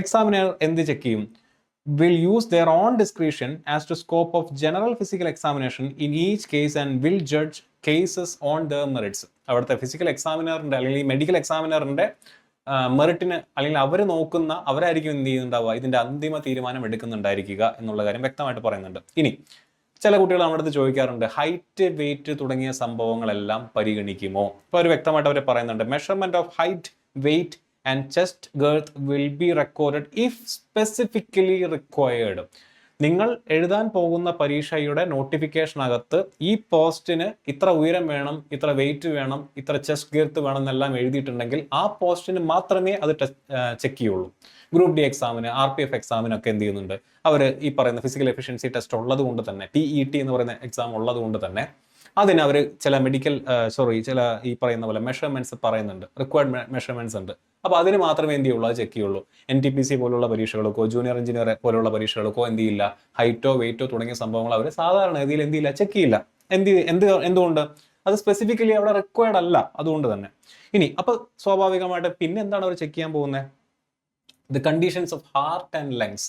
എക്സാമിനർ എന്ത് ചെക്ക് ചെയ്യും, will use their own discretion as to scope of general physical examination in each case and will judge cases on their merits. അവിടുത്തെ physical എക്സാമിനറിന്റെ അല്ലെങ്കിൽ medical എക്സാമിനറിന്റെ മെറിറ്റിന് അല്ലെങ്കിൽ അവർ നോക്കുന്ന അവരായിരിക്കും എന്ത് ചെയ്യുന്നുണ്ടാവുക, ഇതിന്റെ അന്തിമ തീരുമാനം എടുക്കുന്നുണ്ടായിരിക്കുക എന്നുള്ള കാര്യം വ്യക്തമായിട്ട് പറയുന്നുണ്ട്. ഇനി ചില കുട്ടികൾ നമ്മുടെ അടുത്ത് ചോദിക്കാറുണ്ട്, ഹൈറ്റ്, വെയിറ്റ് തുടങ്ങിയ സംഭവങ്ങളെല്ലാം പരിഗണിക്കുമോ? അപ്പോൾ അവർ വ്യക്തമായിട്ട് അവർ പറയുന്നുണ്ട്, measurement of height, weight and chest girth will be recorded if specifically required. നിങ്ങൾ എഴുതാൻ പോകുന്ന പരീക്ഷയുടെ നോട്ടിഫിക്കേഷനകത്ത് ഈ പോസ്റ്റിന് ഇത്ര ഉയരം വേണം, ഇത്ര വെയിറ്റ് വേണം, ഇത്ര ചെസ്റ്റ് ഗിർത്ത് വേണം എന്നെല്ലാം എഴുതിയിട്ടുണ്ടെങ്കിൽ ആ പോസ്റ്റിന് മാത്രമേ അത് ചെക്ക് ചെയ്യുള്ളൂ. ഗ്രൂപ്പ് ഡി എക്സാമിന്, RPF എക്സാമിനൊക്കെ എന്ത് ചെയ്യുന്നുണ്ട്, അവർ ഈ പറയുന്ന ഫിസിക്കൽ എഫിഷ്യൻസി ടെസ്റ്റ് ഉള്ളത് കൊണ്ട് തന്നെ, PET എന്ന് പറയുന്ന എക്സാം ഉള്ളത് കൊണ്ട് തന്നെ അതിന് അവർ ചില ചില ഈ പറയുന്ന പോലെ മെഷർമെന്റ്സ് പറയുന്നുണ്ട്, റിക്വയർഡ് മെഷർമെന്റ്സ് ഉണ്ട്. അപ്പോൾ അതിന് മാത്രമേ എന്ത് ചെയ്യുള്ളൂ, അത് ചെക്ക് ചെയ്യുള്ളൂ. NTPC പോലുള്ള പരീക്ഷകൾക്കോ ജൂനിയർ എഞ്ചിനീയർ പോലുള്ള പരീക്ഷകൾക്കോ എന്ത് ചെയ്യില്ല, ഹൈറ്റോ വെയിറ്റോ തുടങ്ങിയ സംഭവങ്ങൾ അവർ സാധാരണ ഗതിയിൽ എന്ത് ചെയ്യില്ല, ചെക്ക് ചെയ്യില്ല. എന്തുകൊണ്ട്, അത് സ്പെസിഫിക്കലി അവിടെ റിക്വയർഡ് അല്ല, അതുകൊണ്ട് തന്നെ. ഇനി അപ്പോൾ സ്വാഭാവികമായിട്ട് പിന്നെ എന്താണ് അവർ ചെക്ക് ചെയ്യാൻ പോകുന്നത്, the conditions of heart and lungs.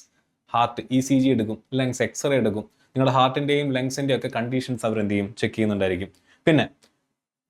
Heart ECG എടുക്കും, ലങ്സ് എക്സ്റേ എടുക്കും, നിങ്ങളുടെ ഹാർട്ടിന്റെയും ലങ്സിന്റെയും ഒക്കെ കണ്ടീഷൻസ് അവർ എന്ത് ചെയ്യും, ചെക്ക് ചെയ്യുന്നുണ്ടായിരിക്കും. പിന്നെ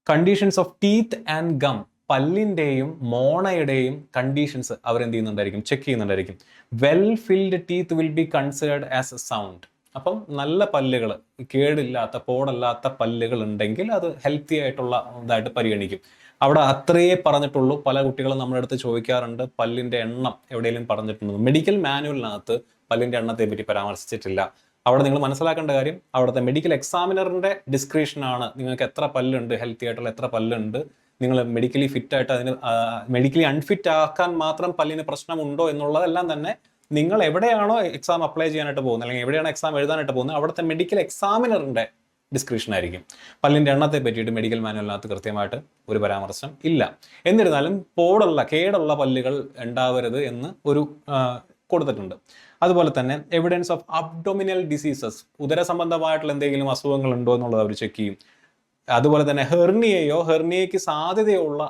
conditions of teeth and gum, പല്ലിൻ്റെയും മോണയുടെയും കണ്ടീഷൻസ് അവരെന്ത് ചെയ്യുന്നുണ്ടായിരിക്കും, ചെക്ക് ചെയ്യുന്നുണ്ടായിരിക്കും. Well filled teeth will be considered as a sound. അപ്പം നല്ല പല്ലുകൾ, കേടില്ലാത്ത പോടല്ലാത്ത പല്ലുകൾ ഉണ്ടെങ്കിൽ അത് ഹെൽത്തി ആയിട്ടുള്ള ഇതായിട്ട് പരിഗണിക്കും. അവിടെ അത്രയേ പറഞ്ഞിട്ടുള്ളൂ. പല കുട്ടികളും നമ്മുടെ അടുത്ത് ചോദിക്കാറുണ്ട് പല്ലിൻ്റെ എണ്ണം എവിടെയെങ്കിലും പറഞ്ഞിട്ടുണ്ടോ. മെഡിക്കൽ മാനുവലിനകത്ത് പല്ലിൻ്റെ എണ്ണത്തെ പറ്റി പരാമർശിച്ചിട്ടില്ല. അവിടെ നിങ്ങൾ മനസ്സിലാക്കേണ്ട കാര്യം, അവിടുത്തെ മെഡിക്കൽ എക്സാമിനറിൻ്റെ ഡിസ്ക്രിപ്ഷനാണ് നിങ്ങൾക്ക് എത്ര പല്ലുണ്ട്, ഹെൽത്തി ആയിട്ടുള്ള എത്ര പല്ലുണ്ട്, നിങ്ങൾ മെഡിക്കലി ഫിറ്റ് ആയിട്ട് അതിന് മെഡിക്കലി അൺഫിറ്റ് ആക്കാൻ മാത്രം പല്ലിന് പ്രശ്നമുണ്ടോ എന്നുള്ളതെല്ലാം തന്നെ നിങ്ങൾ എവിടെയാണോ എക്സാം അപ്ലൈ ചെയ്യാനായിട്ട് പോകുന്നത്, അല്ലെങ്കിൽ എവിടെയാണോ എക്സാം എഴുതാനായിട്ട് പോകുന്നത്, അവിടുത്തെ മെഡിക്കൽ എക്സാമിനറിൻ്റെ ഡിസ്ക്രിപ്ഷൻ ആയിരിക്കും. പല്ലിൻ്റെ എണ്ണത്തെ പറ്റിയിട്ട് മെഡിക്കൽ മാനുവലിനകത്ത് കൃത്യമായിട്ട് ഒരു പരാമർശം ഇല്ല. എന്നിരുന്നാലും കേടുള്ള പല്ലുകൾ ഉണ്ടാവരുത് എന്ന് ഒരു കൊടുത്തിട്ടുണ്ട്. അതുപോലെ തന്നെ എവിഡൻസ് ഓഫ് അബ്ഡോമിനൽ ഡിസീസസ്, ഉദര സംബന്ധമായിട്ടുള്ള എന്തെങ്കിലും അസുഖങ്ങൾ ഉണ്ടോ എന്നുള്ളത് അവർ ചെക്ക് ചെയ്യും. അതുപോലെ തന്നെ ഹെർണിയയ്ക്ക് സാധ്യതയുള്ള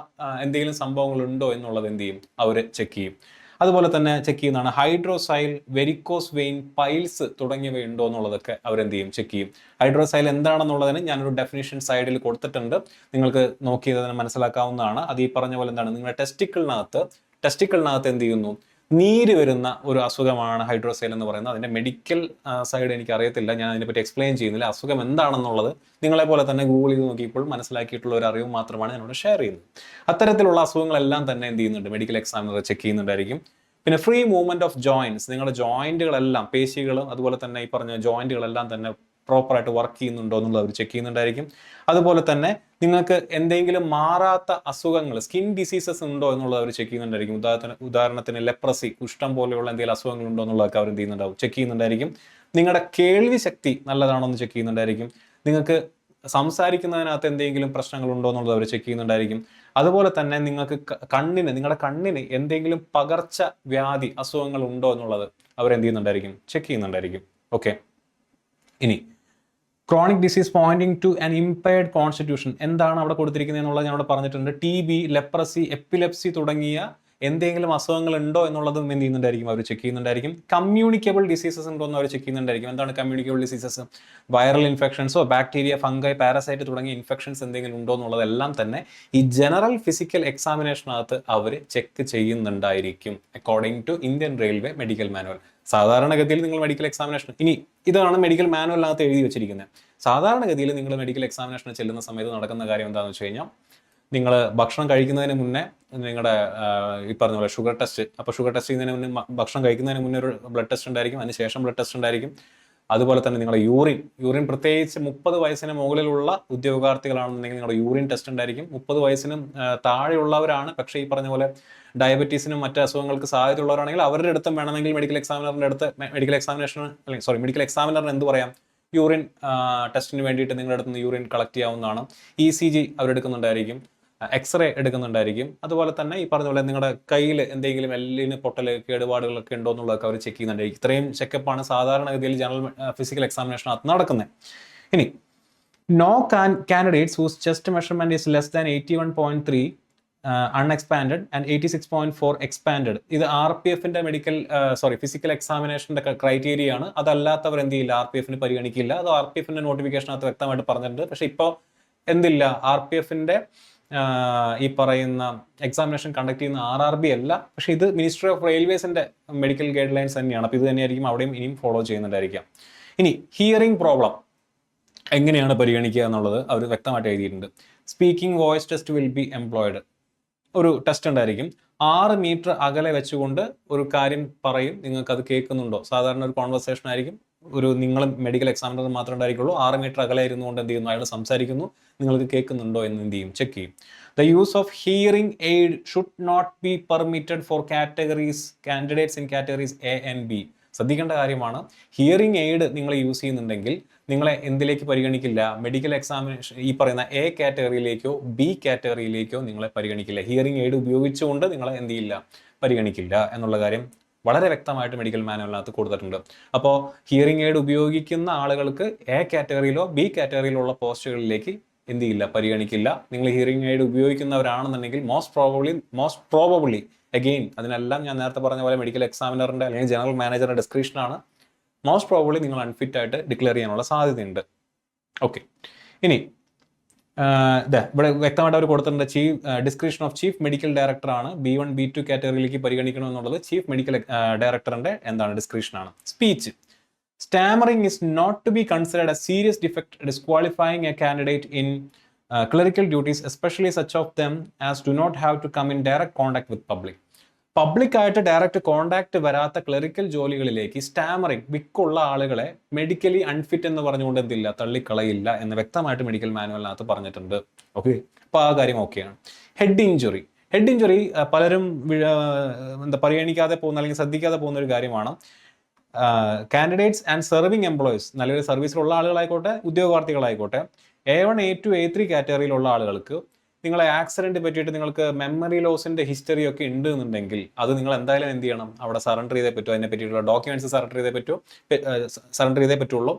എന്തെങ്കിലും സംഭവങ്ങൾ ഉണ്ടോ എന്നുള്ളത് എന്ത് ചെയ്യും, അവർ ചെക്ക് ചെയ്യും. അതുപോലെ തന്നെ ചെക്ക് ചെയ്യുന്നതാണ് ഹൈഡ്രോസൈൽ, വെരിക്കോസ് വെയിൻ, പൈൽസ് തുടങ്ങിയവ ഉണ്ടോ എന്നുള്ളതൊക്കെ അവരെന്ത് ചെയ്യും, ചെക്ക് ചെയ്യും. ഹൈഡ്രോസൈൽ എന്താണെന്നുള്ളതിന് ഞാനൊരു ഡെഫിനിഷൻ സൈഡിൽ കൊടുത്തിട്ടുണ്ട്, നിങ്ങൾക്ക് നോക്കി തന്നെ മനസ്സിലാക്കാവുന്നതാണ്. അത് ഈ പറഞ്ഞ പോലെ എന്താണ്, നിങ്ങളുടെ ടെസ്റ്റിക്കിളിനകത്ത് എന്ത് ചെയ്യുന്നു, നീര് വരുന്ന ഒരു അസുഖമാണ് ഹൈഡ്രോസൈൽ എന്ന് പറയുന്നത്. അതിൻ്റെ മെഡിക്കൽ സൈഡ് എനിക്ക് അറിയത്തില്ല, ഞാൻ അതിനെപ്പറ്റി എക്സ്പ്ലെയിൻ ചെയ്യുന്നില്ല. അസുഖം എന്താണെന്നുള്ളത് നിങ്ങളെ പോലെ തന്നെ ഗൂഗിൾ ചെയ്ത് നോക്കിയപ്പോൾ മനസ്സിലാക്കിയിട്ടുള്ള ഒരു അറിവ് മാത്രമാണ് ഞാനിവിടെ ഷെയർ ചെയ്യുന്നത്. അത്തരത്തിലുള്ള അസുഖങ്ങളെല്ലാം തന്നെ എന്ത് ചെയ്യുന്നുണ്ട്, മെഡിക്കൽ എക്സാമിനർ ചെക്ക് ചെയ്യുന്നുണ്ടായിരിക്കും. പിന്നെ ഫ്രീ മൂവ്മെന്റ് ഓഫ് ജോയിൻറ്റ്സ്, നിങ്ങളുടെ ജോയിന്റുകളെല്ലാം, പേശികളും അതുപോലെ തന്നെ ഈ പറഞ്ഞ ജോയിന്റുകളെല്ലാം തന്നെ പ്രോപ്പറായിട്ട് വർക്ക് ചെയ്യുന്നുണ്ടോ എന്നുള്ളത് അവർ ചെക്ക് ചെയ്യുന്നുണ്ടായിരിക്കും. അതുപോലെ തന്നെ നിങ്ങൾക്ക് എന്തെങ്കിലും മാറാത്ത അസുഖങ്ങൾ, സ്കിൻ ഡിസീസസ് ഉണ്ടോ എന്നുള്ളത് അവർ ചെക്ക് ചെയ്യുന്നുണ്ടായിരിക്കും. ഉദാഹരണത്തിന് ലെപ്രസി, കുഷ്ഠം പോലെയുള്ള എന്തെങ്കിലും അസുഖങ്ങൾ ഉണ്ടോ എന്നുള്ളതൊക്കെ അവർ എന്ത് ചെയ്യുന്നുണ്ടാവും, ചെക്ക് ചെയ്യുന്നുണ്ടായിരിക്കും. നിങ്ങളുടെ കേൾവി ശക്തി നല്ലതാണോ എന്ന് ചെക്ക് ചെയ്യുന്നുണ്ടായിരിക്കും. നിങ്ങൾക്ക് സംസാരിക്കുന്നതിനകത്ത് എന്തെങ്കിലും പ്രശ്നങ്ങളുണ്ടോ എന്നുള്ളത് അവർ ചെക്ക് ചെയ്യുന്നുണ്ടായിരിക്കും. അതുപോലെ തന്നെ നിങ്ങൾക്ക് നിങ്ങളുടെ കണ്ണിന് എന്തെങ്കിലും പകർച്ച വ്യാധി അസുഖങ്ങൾ ഉണ്ടോ എന്നുള്ളത് അവരെന്ത് ചെയ്യുന്നുണ്ടായിരിക്കും, ചെക്ക് ചെയ്യുന്നുണ്ടായിരിക്കും. ഓക്കെ, ഇനി chronic disease pointing to an impaired constitution, എന്താണ് അവിടെ കൊടുത്തിരിക്കുന്നത് എന്നുള്ളത് ഞാൻ അവിടെ പറഞ്ഞിട്ടുണ്ട്. TB, ലെപ്രസി, എപ്പിലെപ്സി തുടങ്ങിയ എന്തെങ്കിലും അസുഖങ്ങൾ ഉണ്ടോ എന്നുള്ളതും എന്ത് ചെയ്യുന്നുണ്ടായിരിക്കും, അവർ ചെക്ക് ചെയ്യുന്നുണ്ടായിരിക്കും. കമ്മ്യൂണിക്കബിൾ ഡിസീസസ് ഉണ്ടോ എന്ന് അവർ ചെക്ക് ചെയ്യുന്നുണ്ടായിരിക്കും. എന്താണ് കമ്മ്യൂണിക്കബിൾ ഡിസീസസ്? വൈറൽ ഇൻഫെക്ഷൻസോ ബാക്ടീരിയ, ഫംഗൈ, പാരസൈറ്റ് തുടങ്ങിയ ഇൻഫെക്ഷൻസ് എന്തെങ്കിലും ഉണ്ടോ എന്നുള്ളതെല്ലാം തന്നെ ഈ ജനറൽ ഫിസിക്കൽ എക്സാമിനേഷനകത്ത് അവർ ചെക്ക് ചെയ്യുന്നുണ്ടായിരിക്കും, according to Indian railway medical manual. സാധാരണഗതിയിൽ നിങ്ങൾ മെഡിക്കൽ എക്സാമിനേഷൻ, ഇനി ഇതാണ് മെഡിക്കൽ മാനുവലിനകത്ത് എഴുതി വെച്ചിരിക്കുന്നത്. സാധാരണഗതിയിൽ നിങ്ങൾ മെഡിക്കൽ എക്സാമിനേഷന് ചെല്ലുന്ന സമയത്ത് നടക്കുന്ന കാര്യം എന്താണെന്ന് വെച്ച് കഴിഞ്ഞാൽ, നിങ്ങൾ ഭക്ഷണം കഴിക്കുന്നതിന് മുന്നേ നിങ്ങളുടെ ഈ പറഞ്ഞ പോലെ ഷുഗർ ടെസ്റ്റ്, അപ്പോൾ ഷുഗർ ടെസ്റ്റ് ചെയ്യുന്നതിന് മുന്നേ, ഭക്ഷണം കഴിക്കുന്നതിന് മുന്നേ ഒരു ബ്ലഡ് ടെസ്റ്റ് ഉണ്ടായിരിക്കും, അതിന് ശേഷം ബ്ലഡ് ടെസ്റ്റ് ഉണ്ടായിരിക്കും. അതുപോലെ തന്നെ നിങ്ങളുടെ യൂറിൻ പ്രത്യേകിച്ച് 30 വയസ്സിന് മുകളിലുള്ള ഉദ്യോഗാർത്ഥികളാണെന്നുണ്ടെങ്കിൽ നിങ്ങളുടെ യൂറിൻ ടെസ്റ്റ് ഉണ്ടായിരിക്കും. 30 വയസ്സിനും താഴെയുള്ളവരാണ്, പക്ഷേ ഈ പറഞ്ഞ പോലെ ഡയബറ്റീസിനും മറ്റ് അസുഖങ്ങൾക്ക് സാധ്യതയുള്ളവരാണെങ്കിൽ അവരുടെ അടുത്തും വേണമെങ്കിൽ മെഡിക്കൽ എക്സാമിനറിന് എന്ത് പറയാം, യൂറിൻ ടെസ്റ്റിന് വേണ്ടിയിട്ട് നിങ്ങളുടെ അടുത്ത് നിന്ന് യൂറിൻ കളക്ട് ചെയ്യാവുന്നതാണ്. ECG അവരെടുക്കുന്നുണ്ടായിരിക്കും, എക്സ്റേ എടുക്കുന്നുണ്ടായിരിക്കും. അതുപോലെ തന്നെ ഈ പറഞ്ഞ പോലെ നിങ്ങളുടെ കയ്യിൽ എന്തെങ്കിലും എല്ലിന് പൊട്ടല്, കേടുപാടുകളൊക്കെ ഉണ്ടോ എന്നുള്ളതൊക്കെ അവർ ചെക്ക് ചെയ്യുന്നുണ്ടായിരിക്കും. ഇത്രയും ചെക്കപ്പാണ് സാധാരണഗതിയിൽ ജനറൽ ഫിസിക്കൽ എക്സാമിനേഷനകത്ത് നടക്കുന്നത്. ഇനി no candidates whose chest measurement is less than 81.3 unexpanded and 86.4 expanded. ഇത് RPFന്റെ ഫിസിക്കൽ എക്സാമിനേഷന്റെ ക്രൈറ്റീരിയ ആണ്. അതല്ലാത്തവർ എന്ത് ചെയ്യില്ല, RPFന് പരിഗണിക്കില്ല. അത് RPFന്റെ നോട്ടിഫിക്കേഷനകത്ത് വ്യക്തമായിട്ട് പറഞ്ഞിട്ടുണ്ട്. പക്ഷെ ഇപ്പോൾ എന്തില്ല, RPFന്റെ ഈ പറയുന്ന എക്സാമിനേഷൻ കണ്ടക്ട് ചെയ്യുന്ന RRB അല്ല, പക്ഷെ ഇത് മിനിസ്ട്രി ഓഫ് റെയിൽവേസിന്റെ മെഡിക്കൽ ഗൈഡ് ലൈൻസ് തന്നെയാണ്. അപ്പോൾ ഇത് തന്നെയായിരിക്കും അവിടെയും ഇനിയും ഫോളോ ചെയ്യുന്നുണ്ടായിരിക്കാം. ഇനി ഹിയറിംഗ് പ്രോബ്ലം എങ്ങനെയാണ് പരിഗണിക്കുക എന്നുള്ളത് അവർ വ്യക്തമായിട്ട് എഴുതിയിട്ടുണ്ട്. Speaking voice test will be employed. ഒരു ടെസ്റ്റ് ഉണ്ടായിരിക്കും, 6 മീറ്റർ അകലെ വെച്ചുകൊണ്ട് ഒരു കാര്യം പറയും, നിങ്ങൾക്ക് അത് കേൾക്കുന്നുണ്ടോ. സാധാരണ ഒരു കോൺവെർസേഷൻ ആയിരിക്കും, നിങ്ങൾ മെഡിക്കൽ എക്സാമിനർ മാത്രമേ ഉണ്ടായിരിക്കുള്ളൂ. 6 മീറ്റർ അകലെ ഇരുന്നുകൊണ്ട് എന്ത് ചെയ്യുന്നു, അയാൾ സംസാരിക്കുന്നു, നിങ്ങൾക്ക് കേൾക്കുന്നുണ്ടോ എന്ന് എന്ത് ചെയ്യും, ചെക്ക് ചെയ്യും. The use of hearing aid should not be permitted for candidates in categories A and B. ശ്രദ്ധിക്കേണ്ട കാര്യമാണ്, ഹിയറിംഗ് എയ്ഡ് നിങ്ങൾ യൂസ് ചെയ്യുന്നുണ്ടെങ്കിൽ നിങ്ങളെ എന്തിലേക്ക് പരിഗണിക്കില്ല, മെഡിക്കൽ എക്സാമിനേഷൻ ഈ പറയുന്ന A കാറ്റഗറിയിലേക്കോ B കാറ്റഗറിയിലേക്കോ നിങ്ങളെ പരിഗണിക്കില്ല. ഹിയറിംഗ് എയ്ഡ് ഉപയോഗിച്ചുകൊണ്ട് നിങ്ങളെ എന്ത് ചെയ്യില്ല, പരിഗണിക്കില്ല എന്നുള്ള കാര്യം വളരെ വ്യക്തമായിട്ട് മെഡിക്കൽ മാനുവലിനകത്ത് കൊടുത്തിട്ടുണ്ട്. അപ്പോൾ ഹിയറിംഗ് എയ്ഡ് ഉപയോഗിക്കുന്ന ആളുകൾക്ക് A കാറ്റഗറിയിലോ B കാറ്റഗറിയിലോ ഉള്ള പോസ്റ്റുകളിലേക്ക് എന്ത് ചെയ്യില്ല, പരിഗണിക്കില്ല. നിങ്ങൾ ഹിയറിംഗ് എയ്ഡ് ഉപയോഗിക്കുന്നവരാണെന്നുണ്ടെങ്കിൽ മോസ്റ്റ് പ്രോബബ്ലി അഗെയിൻ അതിനെല്ലാം ഞാൻ നേരത്തെ പറഞ്ഞ പോലെ മെഡിക്കൽ എക്സാമിനറിന്റെ അല്ലെങ്കിൽ ജനറൽ മാനേജറിന്റെ ഡിസ്ക്രിപ്ഷനാണ്. മോസ്റ്റ് പ്രോബബ്ലി നിങ്ങൾ അൺഫിറ്റ് ആയിട്ട് ഡിക്ലെയർ ചെയ്യാനുള്ള സാധ്യതയുണ്ട്. ഓക്കെ, ഇനി ഇവിടെ വ്യക്തമായിട്ട് അവർ കൊടുത്തിട്ടുണ്ട് description of chief medical director ആണ് B1 B2 കാറ്റഗറിയിലേക്ക് പരിഗണിക്കണം എന്നുള്ളത് ചീഫ് മെഡിക്കൽ ഡയറക്ടറിന്റെ എന്താണ് ഡിസ്ക്രിപ്ഷൻ ആണ്. Speech stammering is not to be considered a serious defect disqualifying a candidate in clerical duties, especially such of them as do not have to come in direct contact with public. പബ്ലിക്കായിട്ട് direct contact വരാത്ത clerical ജോലികളിലേക്ക് stammering വിക്കുള്ള ആളുകളെ medically unfit എന്ന് പറഞ്ഞുകൊണ്ട് എന്തില്ല, തള്ളിക്കളയില്ല എന്ന് വ്യക്തമായിട്ട് medical മാനുവലിനകത്ത് പറഞ്ഞിട്ടുണ്ട്. Okay, അപ്പോൾ ആ കാര്യം ഓക്കെയാണ്. ഹെഡ് ഇഞ്ചുറി പലരും പരിഗണിക്കാതെ പോകുന്ന അല്ലെങ്കിൽ ശ്രദ്ധിക്കാതെ പോകുന്ന ഒരു കാര്യമാണ്. കാൻഡിഡേറ്റ്സ് ആൻഡ് സെർവിങ് എംപ്ലോയീസ്, നല്ലൊരു സർവീസിലുള്ള ആളുകളായിക്കോട്ടെ ഉദ്യോഗാർത്ഥികളായിക്കോട്ടെ, A1 A2 A3 കാറ്റഗറിയിലുള്ള ആളുകൾക്ക് നിങ്ങളെ ആക്സിഡന്റ് പറ്റിയിട്ട് നിങ്ങൾക്ക് മെമ്മറി ലോസിന്റെ ഹിസ്റ്ററി ഒക്കെ ഉണ്ട് എന്നുണ്ടെങ്കിൽ അത് നിങ്ങൾ എന്തായാലും എന്ത് ചെയ്യണം, അവിടെ സറണ്ടർ ചെയ്തേ പറ്റൂ. അതിനെ പറ്റിയിട്ടുള്ള ഡോക്യുമെന്റ്സ് സറണ്ടർ ചെയ്തേ പറ്റുള്ളൂ.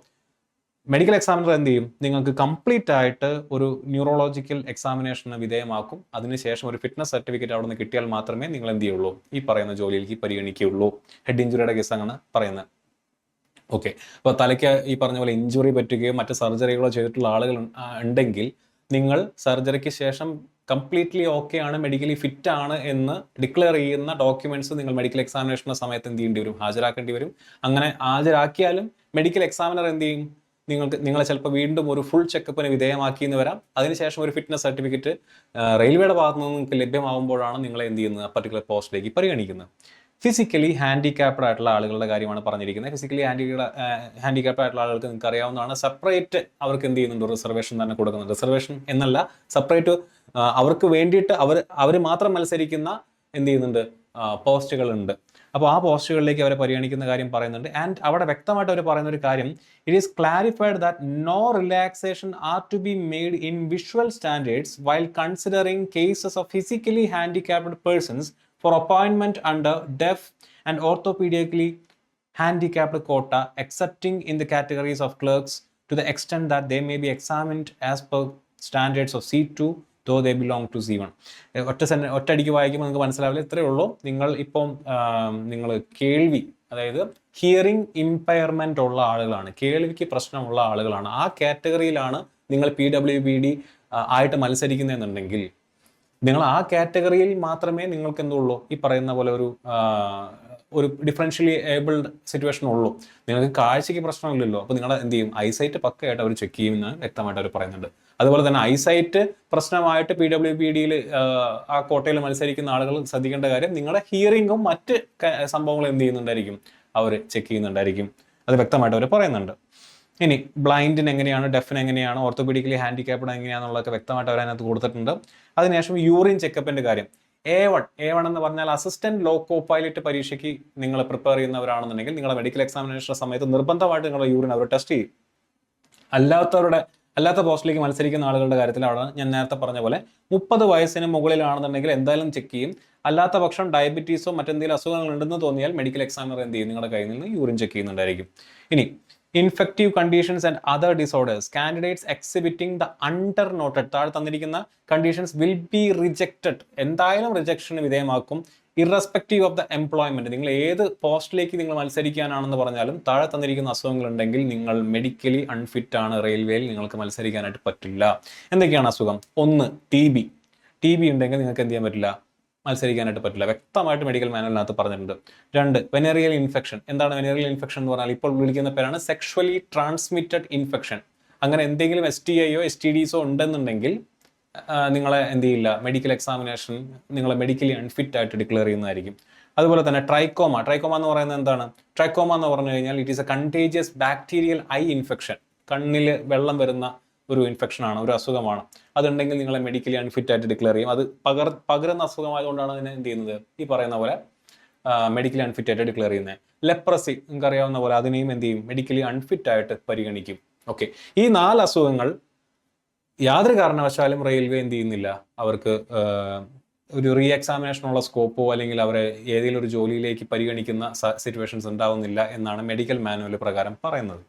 മെഡിക്കൽ എക്സാമിനർ എന്ത് ചെയ്യും, നിങ്ങൾക്ക് കംപ്ലീറ്റ് ആയിട്ട് ഒരു ന്യൂറോളജിക്കൽ എക്സാമിനേഷന് വിധേയമാക്കും. അതിനുശേഷം ഒരു ഫിറ്റ്നസ് സർട്ടിഫിക്കറ്റ് അവിടെ നിന്ന് കിട്ടിയാൽ മാത്രമേ നിങ്ങൾ എന്ത് ചെയ്യുള്ളൂ, ഈ പറയുന്ന ജോലിയിലേക്ക് പരിഗണിക്കുകയുള്ളൂ. ഹെഡ് ഇഞ്ചുറിയുടെ കേസ് ആണ് പറയുന്നത്. ഓക്കെ, അപ്പോൾ തലയ്ക്ക് ഈ പറഞ്ഞ പോലെ ഇഞ്ചുറി പറ്റുകയോ മറ്റ് സർജറികളോ ചെയ്തിട്ടുള്ള ആളുകൾ ഉണ്ടെങ്കിൽ നിങ്ങൾ സർജറിക്ക് ശേഷം കംപ്ലീറ്റ്ലി ഓക്കെ ആണ്, മെഡിക്കലി ഫിറ്റ് ആണ് എന്ന് ഡിക്ലെയർ ചെയ്യുന്ന ഡോക്യുമെന്റ്സ് നിങ്ങൾ മെഡിക്കൽ എക്സാമിനേഷൻ്റെ സമയത്ത് എന്ത് ചെയ്യേണ്ടി വരും, ഹാജരാക്കേണ്ടി വരും. അങ്ങനെ ഹാജരാക്കിയാലും മെഡിക്കൽ എക്സാമിനർ എന്ത് ചെയ്യും, നിങ്ങളെ ചിലപ്പോൾ വീണ്ടും ഒരു ഫുൾ ചെക്കപ്പിന് വിധേയമാക്കി എന്ന് വരാം. അതിനുശേഷം ഒരു ഫിറ്റ്നസ് സർട്ടിഫിക്കറ്റ് റെയിൽവേയുടെ ഭാഗത്ത് നിന്ന് നിങ്ങൾക്ക് ലഭ്യമാകുമ്പോഴാണ് നിങ്ങളെ എന്ത് ചെയ്യുന്നത്, പർട്ടിക്കുലർ പോസ്റ്റിലേക്ക് പരിഗണിക്കുന്നത്. ഫിസിക്കലി ഹാൻഡിക്യാപ്ഡ് ആയിട്ടുള്ള ആളുകളുടെ കാര്യമാണ് പറഞ്ഞിരിക്കുന്നത്. ഫിസിക്കലി ഹാൻഡിക്യാപ്ഡ് ആയിട്ടുള്ള ആളുകൾക്ക് നിങ്ങൾക്ക് അറിയാവുന്നതാണ്, സെപ്പറേറ്റ് അവർക്ക് എന്ത് ചെയ്യുന്നുണ്ട്, റിസർവേഷൻ തന്നെ കൊടുക്കുന്നുണ്ട്. റിസർവേഷൻ എന്നല്ല, സെപ്പറേറ്റ് അവർക്ക് വേണ്ടിയിട്ട് അവർ മാത്രം മത്സരിക്കുന്ന എന്ത് ചെയ്യുന്നുണ്ട്, പോസ്റ്റുകളുണ്ട്. അപ്പോൾ ആ പോസ്റ്റുകളിലേക്ക് അവരെ പരിഗണിക്കുന്ന കാര്യം പറയുന്നുണ്ട്. ആൻഡ് അവിടെ വ്യക്തമായിട്ട് അവർ പറയുന്ന ഒരു കാര്യം, it is clarified that no relaxation are to be made in visual standards while considering cases of physically handicapped persons for appointment under deaf and orthopedically handicapped quota, excepting in the categories of clerks to the extent that they may be examined as per standards of C2 though they belong to C1. ഒറ്റയടിക്ക് വായിക്കുമ്പോൾ നിങ്ങൾക്ക് മനസ്സിലാവില്ല. ഇത്രയേ ഉള്ളൂ. നിങ്ങൾ കേൾവി, അതായത് hearing impairment ഉള്ള ആളുകളാണ്, കേൾവിക്ക് പ്രശ്നമുള്ള ആളുകളാണ്, ആ കാറ്റഗറിയിലാണ് നിങ്ങൾ PWBD ആയിട്ട് മത്സരിക്കുന്നതെന്നുണ്ടെങ്കിൽ നിങ്ങൾ ആ കാറ്റഗറിയിൽ മാത്രമേ നിങ്ങൾക്ക് എന്തുള്ളൂ, ഈ പറയുന്ന പോലെ ഒരു ഡിഫറൻഷ്യലി ഏബിൾഡ് സിറ്റുവേഷൻ ഉള്ളൂ. നിങ്ങൾക്ക് കാഴ്ചയ്ക്ക് പ്രശ്നമില്ലല്ലോ. അപ്പോൾ നിങ്ങൾ എന്ത് ചെയ്യും, ഐസൈറ്റ് പക്കയായിട്ട് അവർ ചെക്ക് ചെയ്യുമെന്ന് വ്യക്തമായിട്ട് അവർ പറയുന്നുണ്ട്. അതുപോലെ തന്നെ ഐസൈറ്റ് പ്രശ്നമായിട്ട് PWBDയിൽ ആ കോട്ടയിൽ മത്സരിക്കുന്ന ആളുകൾ ശ്രദ്ധിക്കേണ്ട കാര്യം, നിങ്ങളുടെ ഹിയറിംഗും മറ്റ് സംഭവങ്ങളും എന്ത് ചെയ്യുന്നുണ്ടായിരിക്കും, അവർ ചെക്ക് ചെയ്യുന്നുണ്ടായിരിക്കും. അത് വ്യക്തമായിട്ട് അവർ പറയുന്നുണ്ട്. ഇനി ബ്ലൈൻഡിന് എങ്ങനെയാണ്, ഡെഫിന് എങ്ങനെയാണ്, ഓർത്തോപീഡിക്കലി ഹാൻഡിക്യാപ്ഡ് എങ്ങനെയാണെന്നുള്ളതൊക്കെ വ്യക്തമായിട്ട് അവർ അതിനകത്ത് കൊടുത്തിട്ടുണ്ട്. അതിനുശേഷം യൂറിൻ ചെക്കപ്പിന്റെ കാര്യം, A1 എന്ന് പറഞ്ഞാൽ അസിസ്റ്റന്റ് ലോ കോ പൈലറ്റ് പരീക്ഷയ്ക്ക് നിങ്ങൾ പ്രിപ്പയർ ചെയ്യുന്നവരാണെന്നുണ്ടെങ്കിൽ നിങ്ങളുടെ മെഡിക്കൽ എക്സാമിനേഷൻ സമയത്ത് നിർബന്ധമായിട്ട് നിങ്ങളുടെ യൂറിൻ അവർ ടെസ്റ്റ് ചെയ്യും. അല്ലാത്ത പോസ്റ്റിലേക്ക് മത്സരിക്കുന്ന ആളുകളുടെ കാര്യത്തിൽ അവിടെ ഞാൻ നേരത്തെ പറഞ്ഞ പോലെ 30 വയസ്സിന് മുകളിലാണെന്നുണ്ടെങ്കിൽ എന്തായാലും ചെക്ക് ചെയ്യും. അല്ലാത്ത പക്ഷം ഡയബറ്റീസോ മറ്റെന്തെങ്കിലും അസുഖങ്ങൾ ഉണ്ടെന്ന് തോന്നിയാൽ മെഡിക്കൽ എക്സാമിനർ എന്ത് ചെയ്യും, നിങ്ങളുടെ കയ്യിൽ നിന്ന് യൂറിൻ ചെക്ക് ചെയ്യുന്നുണ്ടായിരിക്കും. ഇനി infective conditions and other disorders, candidates exhibiting the under noted താഴെ തന്നിരിക്കുന്ന conditions will be rejected, എന്തായാലും റിജക്ഷന് വിധേയമാക്കും. ഇറസ്പെക്റ്റീവ് ഓഫ് ദ എംപ്ലോയ്മെന്റ്, നിങ്ങൾ ഏത് പോസ്റ്റിലേക്ക് നിങ്ങൾ മത്സരിക്കാനാണെന്ന് പറഞ്ഞാലും താഴെ തന്നിരിക്കുന്ന അസുഖങ്ങൾ ഉണ്ടെങ്കിൽ നിങ്ങൾ മെഡിക്കലി അൺഫിറ്റ് ആണ്, റെയിൽവേയിൽ നിങ്ങൾക്ക് മത്സരിക്കാനായിട്ട് പറ്റില്ല. എന്തൊക്കെയാണ് അസുഖം? 1 TB ഉണ്ടെങ്കിൽ നിങ്ങൾക്ക് എന്ത് ചെയ്യാൻ പറ്റില്ല, മത്സരിക്കാനായിട്ട് പറ്റില്ല. വ്യക്തമായിട്ട് മെഡിക്കൽ മാനുവലിനകത്ത് പറഞ്ഞിട്ടുണ്ട്. 2 വെനേറിയൽ ഇൻഫെക്ഷൻ. എന്താണ് വെനേറിയൽ ഇൻഫെക്ഷൻ എന്ന് പറഞ്ഞാൽ ഇപ്പോൾ വിളിക്കുന്ന പേരാണ് സെക്ഷുവലി ട്രാൻസ്മിറ്റഡ് ഇൻഫെക്ഷൻ. അങ്ങനെ എന്തെങ്കിലും STIയോ STDസോ ഉണ്ടെന്നുണ്ടെങ്കിൽ നിങ്ങളെ എന്ത് ചെയ്യില്ല, മെഡിക്കൽ എക്സാമിനേഷൻ നിങ്ങളെ മെഡിക്കലി അൺഫിറ്റ് ആയിട്ട് ഡിക്ലെയർ ചെയ്യുന്നതായിരിക്കും. അതുപോലെ തന്നെ ട്രൈക്കോമ എന്ന് പറയുന്നത് എന്താണ്? ട്രൈക്കോമ എന്ന് പറഞ്ഞു കഴിഞ്ഞാൽ it is A contagious bacterial I infection. കണ്ണിൽ വെള്ളം വരുന്ന ഒരു ഇൻഫെക്ഷൻ ആണ്, ഒരു അസുഖമാണ്. അതുണ്ടെങ്കിൽ നിങ്ങളെ മെഡിക്കലി അൺഫിറ്റ് ആയിട്ട് ഡിക്ലെയർ ചെയ്യും. അത് പകരുന്ന അസുഖമായതുകൊണ്ടാണ് അതിനെ എന്ത് ചെയ്യുന്നത്, ഈ പറയുന്ന പോലെ മെഡിക്കലി അൺഫിറ്റ് ആയിട്ട് ഡിക്ലെയർ ചെയ്യുന്നത്. ലെപ്രസി നിങ്ങൾക്ക് അറിയാവുന്ന പോലെ അതിനെയും എന്ത് ചെയ്യും, മെഡിക്കലി അൺഫിറ്റ് ആയിട്ട് പരിഗണിക്കും. ഓക്കെ, ഈ 4 അസുഖങ്ങൾ യാതൊരു കാരണവശാലും റെയിൽവേ എന്ത് ചെയ്യുന്നില്ല, അവർക്ക് ഒരു റീ എക്സാമിനേഷനുള്ള സ്കോപ്പോ അല്ലെങ്കിൽ അവരെ ഏതെങ്കിലും ഒരു ജോലിയിലേക്ക് പരിഗണിക്കുന്ന സിറ്റുവേഷൻസ് ഉണ്ടാവുന്നില്ല എന്നാണ് മെഡിക്കൽ മാനുവൽ പ്രകാരം പറയുന്നത്.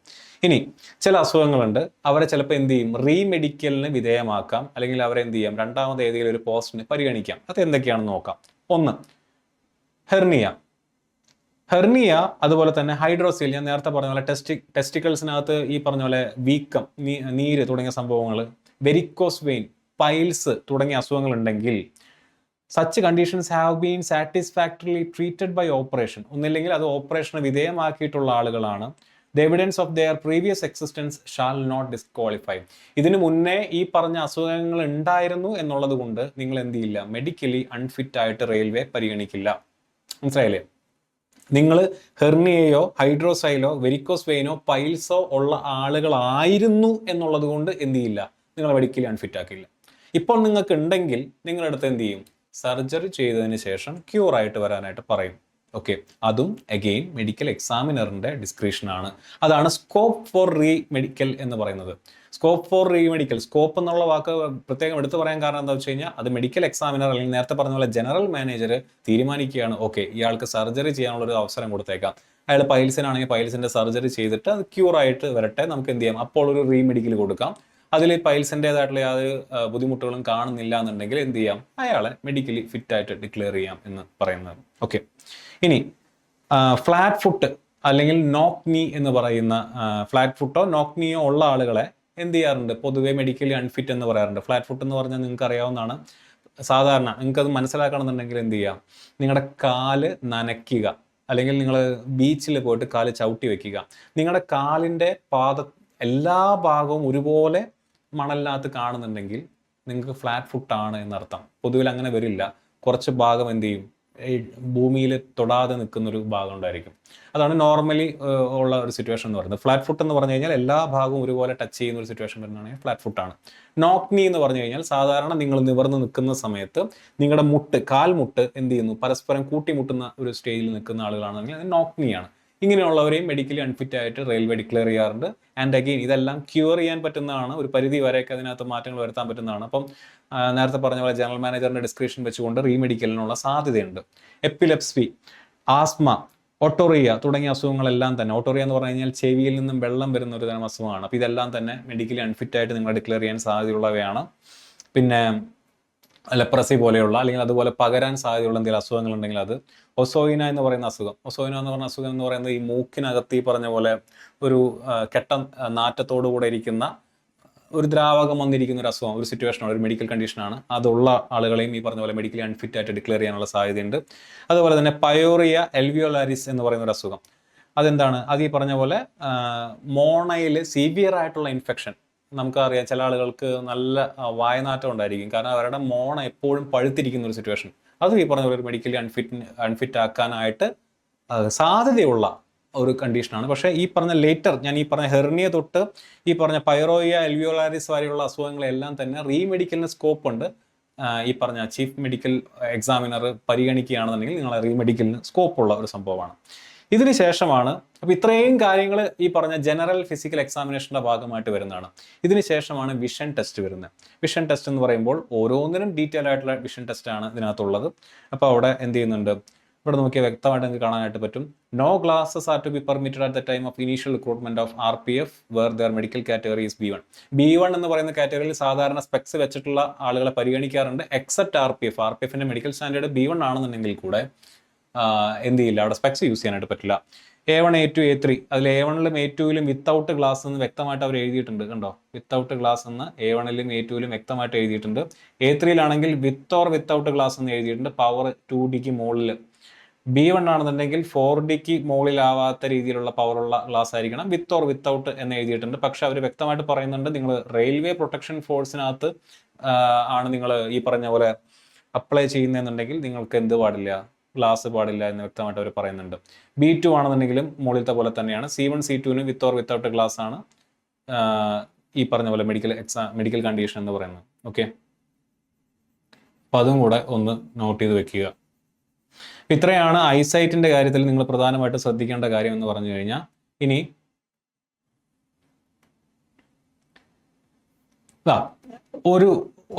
ഇനി ചില അസുഖങ്ങളുണ്ട്, അവരെ ചിലപ്പോൾ എന്ത് ചെയ്യും, റീമെഡിക്കലിന് വിധേയമാക്കാം, അല്ലെങ്കിൽ അവരെ എന്ത് ചെയ്യാം, രണ്ടാമത് ഏതെങ്കിലും ഒരു പോസ്റ്റിന് പരിഗണിക്കാം. അത് എന്തൊക്കെയാണെന്ന് നോക്കാം. 1 ഹെർണിയ, അതുപോലെ തന്നെ ഹൈഡ്രോസീൽ. ഞാൻ നേരത്തെ പറഞ്ഞ പോലെ ടെസ്റ്റിക്കൽസിനകത്ത് ഈ പറഞ്ഞ പോലെ വീക്കം, നീര് തുടങ്ങിയ സംഭവങ്ങൾ, വെരിക്കോസ് വെയിൻ, പൈൽസ് തുടങ്ങിയ അസുഖങ്ങൾ ഉണ്ടെങ്കിൽ such conditions have been satisfactorily treated by operation, ഒന്നില്ലെങ്കിൽ അത് ഓപ്പറേഷന് വിധേയമാക്കിയിട്ടുള്ള ആളുകളാണ്. The evidence of their previous existence shall not disqualify. ഇതിനു മുന്നേ ഈ പറഞ്ഞ അസുഖങ്ങൾ ഉണ്ടായിരുന്നു എന്നുള്ളത് കൊണ്ട് നിങ്ങൾ എന്ത് ചെയ്യില്ല, മെഡിക്കലി അൺഫിറ്റ് ആയിട്ട് റെയിൽവേ പരിഗണിക്കില്ല. മനസ്സിലായില്ലേ? നിങ്ങൾ ഹെർണിയയോ ഹൈഡ്രോസൈലോ വെരിക്കോസ് വെയിനോ പൈൽസോ ഉള്ള ആളുകളായിരുന്നു എന്നുള്ളത് കൊണ്ട് എന്ത് ചെയ്യില്ല, നിങ്ങൾ മെഡിക്കലി അൺഫിറ്റ് ആക്കില്ല. ഇപ്പോൾ നിങ്ങൾക്ക് ഉണ്ടെങ്കിൽ നിങ്ങളടുത്ത് എന്ത് ചെയ്യും, സർജറി ചെയ്തതിന് ശേഷം ക്യൂർ ആയിട്ട് വരാനായിട്ട് പറയും. ഓക്കെ, അതും അഗെയിൻ മെഡിക്കൽ എക്സാമിനറിന്റെ ഡിസ്ക്രിപ്ഷനാണ്. അതാണ് സ്കോപ്പ് ഫോർ റീ മെഡിക്കൽ എന്ന് പറയുന്നത്. Scope for re medical, scope എന്നുള്ള വാക്ക് പ്രത്യേകം എടുത്തു പറയാൻ കാരണം എന്താ വെച്ച് കഴിഞ്ഞാൽ അത് മെഡിക്കൽ എക്സാമിനർ അല്ലെങ്കിൽ നേരത്തെ പറഞ്ഞ പോലെ ജനറൽ മാനേജർ തീരുമാനിക്കുകയാണ്. ഓക്കെ, ഇയാൾക്ക് സർജറി ചെയ്യാനുള്ള ഒരു അവസരം കൊടുത്തേക്കാം. അയാൾ പൈൽസിനാണെങ്കിൽ പൈൽസിന്റെ സർജറി ചെയ്തിട്ട് അത് ക്യൂർ ആയിട്ട് വരട്ടെ, നമുക്ക് എന്ത് ചെയ്യാം, അപ്പോൾ ഒരു റീ മെഡിക്കൽ കൊടുക്കാം. അതിൽ പൈൽസിൻ്റെതായിട്ടുള്ള യാതൊരു ബുദ്ധിമുട്ടുകളും കാണുന്നില്ല എന്നുണ്ടെങ്കിൽ എന്ത് ചെയ്യാം, അയാളെ മെഡിക്കലി ഫിറ്റ് ആയിട്ട് ഡിക്ലെയർ ചെയ്യാം എന്ന് പറയുന്നത്. ഓക്കെ, ഇനി ഫ്ലാറ്റ് ഫുട്ട് അല്ലെങ്കിൽ നോക്ക് നീ എന്ന് പറയുന്ന ഫ്ലാറ്റ് ഫുട്ടോ നോക്ക് നീയോ ഉള്ള ആളുകളെ എന്ത് ചെയ്യാറുണ്ട്, പൊതുവെ മെഡിക്കലി അൺഫിറ്റ് എന്ന് പറയാറുണ്ട്. ഫ്ലാറ്റ് ഫുട്ട് എന്ന് പറഞ്ഞാൽ നിങ്ങൾക്ക് അറിയാവുന്നതാണ്. സാധാരണ നിങ്ങൾക്കത് മനസ്സിലാക്കണമെന്നുണ്ടെങ്കിൽ എന്ത് ചെയ്യാം, നിങ്ങളുടെ കാല് നനയ്ക്കുക, അല്ലെങ്കിൽ നിങ്ങൾ ബീച്ചിൽ പോയിട്ട് കാല് ചവിട്ടി വെക്കുക. നിങ്ങളുടെ കാലിൻ്റെ എല്ലാ ഭാഗവും ഒരുപോലെ മണലിനകത്ത് കാണുന്നുണ്ടെങ്കിൽ നിങ്ങൾക്ക് ഫ്ലാറ്റ് ഫുട്ടാണ് എന്നർത്ഥം. പൊതുവിൽ അങ്ങനെ വരില്ല. കുറച്ച് ഭാഗം എന്ത് ചെയ്യും, ഭൂമിയിൽ തൊടാതെ നിൽക്കുന്നൊരു ഭാഗം ഉണ്ടായിരിക്കും. അതാണ് നോർമലി ഉള്ള ഒരു സിറ്റുവേഷൻ എന്ന് പറയുന്നത്. ഫ്ലാറ്റ് ഫുട്ട് എന്ന് പറഞ്ഞു കഴിഞ്ഞാൽ എല്ലാ ഭാഗവും ഒരുപോലെ ടച്ച് ചെയ്യുന്ന ഒരു സിറ്റുവേഷൻ വരുന്നതാണെങ്കിൽ ഫ്ലാറ്റ് ഫുട്ടാണ്. നോക്ക് നീ എന്ന് പറഞ്ഞു കഴിഞ്ഞാൽ സാധാരണ നിങ്ങൾ നിവർന്ന് നിൽക്കുന്ന സമയത്ത് നിങ്ങളുടെ മുട്ട്, കാൽമുട്ട് എന്ത് ചെയ്യുന്നു, പരസ്പരം കൂട്ടിമുട്ടുന്ന ഒരു സ്റ്റേജിൽ നിൽക്കുന്ന ആളുകളാണെങ്കിൽ അത് നോക്ക് നീ ആണ്. ഇങ്ങനെയുള്ളവരെയും മെഡിക്കലി അൺഫിറ്റ് ആയിട്ട് റെയിൽവേ ഡിക്ലെയർ ചെയ്യാറുണ്ട്. ആൻഡ് അഗെയിൻ ഇതെല്ലാം ക്യൂർ ചെയ്യാൻ പറ്റുന്നതാണ്, ഒരു പരിധി വരെയൊക്കെ അതിനകത്ത് മാറ്റങ്ങൾ വരുത്താൻ പറ്റുന്നതാണ്. അപ്പം നേരത്തെ പറഞ്ഞ പോലെ ജനറൽ മാനേജറിന്റെ ഡിസ്ക്രിപ്ഷൻ വെച്ചുകൊണ്ട് റീമെഡിക്കലിനുള്ള സാധ്യതയുണ്ട്. എപ്പിലെപ്സി, ആസ്മ, ഒട്ടോറിയ തുടങ്ങിയ അസുഖങ്ങളെല്ലാം തന്നെ, ഒട്ടോറിയ എന്ന് പറഞ്ഞു കഴിഞ്ഞാൽ ചെവിയിൽ നിന്നും വെള്ളം വരുന്ന ഒരു തരം അസുഖമാണ്. അപ്പോൾ ഇതെല്ലാം തന്നെ മെഡിക്കലി അൺഫിറ്റ് ആയിട്ട് നിങ്ങൾ ഡിക്ലെയർ ചെയ്യാൻ സാധ്യതയുള്ളവയാണ്. പിന്നെ ലെപ്രസി പോലെയുള്ള അല്ലെങ്കിൽ അതുപോലെ പകരാൻ സാധ്യതയുള്ള എന്തെങ്കിലും അസുഖങ്ങൾ ഉണ്ടെങ്കിൽ അത് ഒസോയിന എന്ന് പറയുന്ന അസുഖം. ഒസോയിന എന്ന് പറഞ്ഞ അസുഖം എന്ന് പറയുന്നത് ഈ മൂക്കിനകത്ത് ഈ പറഞ്ഞ പോലെ ഒരു നാറ്റത്തോടു കൂടെ ഇരിക്കുന്ന ഒരു ദ്രാവകം വന്നിരിക്കുന്ന ഒരു അസുഖം, ഒരു സിറ്റുവേഷനാണ്, ഒരു മെഡിക്കൽ കണ്ടീഷനാണ്. അതുള്ള ആളുകളെയും ഈ പറഞ്ഞ പോലെ മെഡിക്കലി അൺഫിറ്റ് ആയിട്ട് ഡിക്ലെയർ ചെയ്യാനുള്ള സാധ്യതയുണ്ട്. അതുപോലെ തന്നെ പയോറിയ എൽവിയോലാരിസ് എന്ന് പറയുന്ന ഒരു അസുഖം. അതെന്താണ്, അത് ഈ പറഞ്ഞ പോലെ മോണയിൽ സിവിയർ ആയിട്ടുള്ള ഇൻഫെക്ഷൻ. നമുക്കറിയാം ചില ആളുകൾക്ക് നല്ല വായനാറ്റം ഉണ്ടായിരിക്കും, കാരണം അവരുടെ മോണ എപ്പോഴും പഴുത്തിരിക്കുന്ന ഒരു സിറ്റുവേഷൻ. അതും ഈ പറഞ്ഞ പോലെ ഒരു മെഡിക്കലി അൺഫിറ്റ് ആക്കാനായിട്ട് സാധ്യതയുള്ള ഒരു കണ്ടീഷനാണ്. പക്ഷേ ഈ പറഞ്ഞ ലേറ്റർ, ഞാൻ ഈ പറഞ്ഞ ഹെർണിയ തൊട്ട് ഈ പറഞ്ഞ പൈറോയിയ എൽവിയോലാരിസ് വരെയുള്ള അസുഖങ്ങളെല്ലാം തന്നെ റീമെഡിക്കലിന് സ്കോപ്പ് ഉണ്ട്. ഈ പറഞ്ഞ ചീഫ് മെഡിക്കൽ എക്സാമിനർ പരിഗണിക്കുകയാണെന്നുണ്ടെങ്കിൽ നിങ്ങൾ റീമെഡിക്കലിന് സ്കോപ്പുള്ള ഒരു സംഭവമാണ്. ഇതിന് ശേഷമാണ്, അപ്പോൾ ഇത്രയും കാര്യങ്ങൾ ഈ പറഞ്ഞ ജനറൽ ഫിസിക്കൽ എക്സാമിനേഷൻ്റെ ഭാഗമായിട്ട് വരുന്നതാണ്. ഇതിന് ശേഷമാണ് വിഷൻ ടെസ്റ്റ് വരുന്നത്. വിഷൻ ടെസ്റ്റ് എന്ന് പറയുമ്പോൾ ഓരോന്നിനും ഡീറ്റെയിൽ ആയിട്ടുള്ള വിഷൻ ടെസ്റ്റാണ് ഇതിനകത്തുള്ളത്. അപ്പോൾ അവിടെ എന്ത് ചെയ്യുന്നുണ്ട്, ഇവിടെ നോക്കിയാൽ വ്യക്തമായിട്ട് നിങ്ങൾക്ക് കാണാനായിട്ട് പറ്റും. No glasses are to be permitted at the time of initial recruitment of RPF where the medical category is B1. B1 എന്ന് പറയുന്ന കാറ്റഗറിയിൽ സാധാരണ സ്പെക്സ് വെച്ചിട്ടുള്ള ആളുകളെ പരിഗണിക്കാറുണ്ട്. എക്സെപ്റ്റ് RPFന്റെ മെഡിക്കൽ സ്റ്റാൻഡേർഡ് B1 ആണെന്നുണ്ടെങ്കിൽ കൂടെ എന്ത് ചെയ്യില്ല, അവിടെ സ്പെക്സ് യൂസ് ചെയ്യാനായിട്ട് പറ്റില്ല. A1, A2, A3, അതിൽ A1ലും A2ലും വിത്തൗട്ട് ഗ്ലാസ് എന്ന് വ്യക്തമായിട്ട് അവർ എഴുതിയിട്ടുണ്ട്. കണ്ടോ, വിത്തൗട്ട് ഗ്ലാസ് എന്ന് A1ലും A2ലും വ്യക്തമായിട്ട് എഴുതിയിട്ടുണ്ട്. A3ലാണെങ്കിൽ വിത്ത് ഓർ വിത്തൗട്ട് ഗ്ലാസ് എന്ന് എഴുതിയിട്ടുണ്ട്. പവർ 2Dക്ക് മുകളിൽ. B1 ആണെന്നുണ്ടെങ്കിൽ 4Dക്ക് മുകളിലാവാത്ത രീതിയിലുള്ള പവറുള്ള ഗ്ലാസ് ആയിരിക്കണം. വിത്ത് ഓർ വിത്തൗട്ട് എന്ന് എഴുതിയിട്ടുണ്ട്. പക്ഷെ അവർ വ്യക്തമായിട്ട് പറയുന്നുണ്ട്, നിങ്ങൾ റെയിൽവേ പ്രൊട്ടക്ഷൻ ഫോഴ്സിനകത്ത് ആണ് നിങ്ങൾ ഈ പറഞ്ഞ പോലെ അപ്ലൈ ചെയ്യുന്നതെന്നുണ്ടെങ്കിൽ നിങ്ങൾക്ക് എന്ത് പാടില്ല, ഗ്ലാസ് പാടില്ല എന്ന് വ്യക്തമായിട്ട് അവർ പറയുന്നുണ്ട്. B2 ആണെന്നുണ്ടെങ്കിലും മുകളിലത്തെ പോലെ തന്നെയാണ്. C1, C2നും വിത്ത് ഓർ വിത്തൗട്ട് ഗ്ലാസ് ആണ് ഈ പറഞ്ഞ പോലെ മെഡിക്കൽ കണ്ടീഷൻ എന്ന് പറയുന്നത്. ഓക്കെ, അപ്പം അതും കൂടെ ഒന്ന് നോട്ട് ചെയ്ത് വെക്കുക. ഇത്രയാണ് ഐസൈറ്റിന്റെ കാര്യത്തിൽ നിങ്ങൾ പ്രധാനമായിട്ട് ശ്രദ്ധിക്കേണ്ട കാര്യം എന്ന് പറഞ്ഞു കഴിഞ്ഞാൽ. ഇനി ഒരു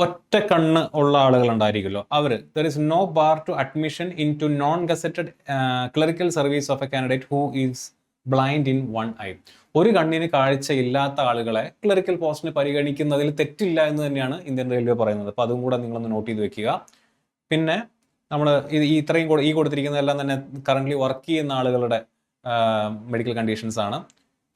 ഒറ്റ കണ്ണ് ഉള്ള ആളുകൾ ഉണ്ടായിരിക്കുമല്ലോ, there is no bar to admission into non gazetted clerical service of a candidate who is blind in one eye. ഒരു കണ്ണിന് കാഴ്ചയില്ലാത്ത ആളുകളെ ക്ലറിക്കൽ പോസ്റ്റിന് പരിഗണിക്കുന്നതിൽ തെറ്റില്ല എന്ന് തന്നെയാണ് ഇന്ത്യൻ റെയിൽവേ പറയുന്നത്. അപ്പോൾ അതും കൂടെ നിങ്ങളൊന്ന് നോട്ട് ചെയ്ത് വെക്കുക. പിന്നെ നമ്മൾ ഇത്രയും ഈ കൊടുത്തിരിക്കുന്നതെല്ലാം തന്നെ കറന്റ് വർക്ക് ചെയ്യുന്ന ആളുകളുടെ മെഡിക്കൽ കണ്ടീഷൻസ് ആണ്.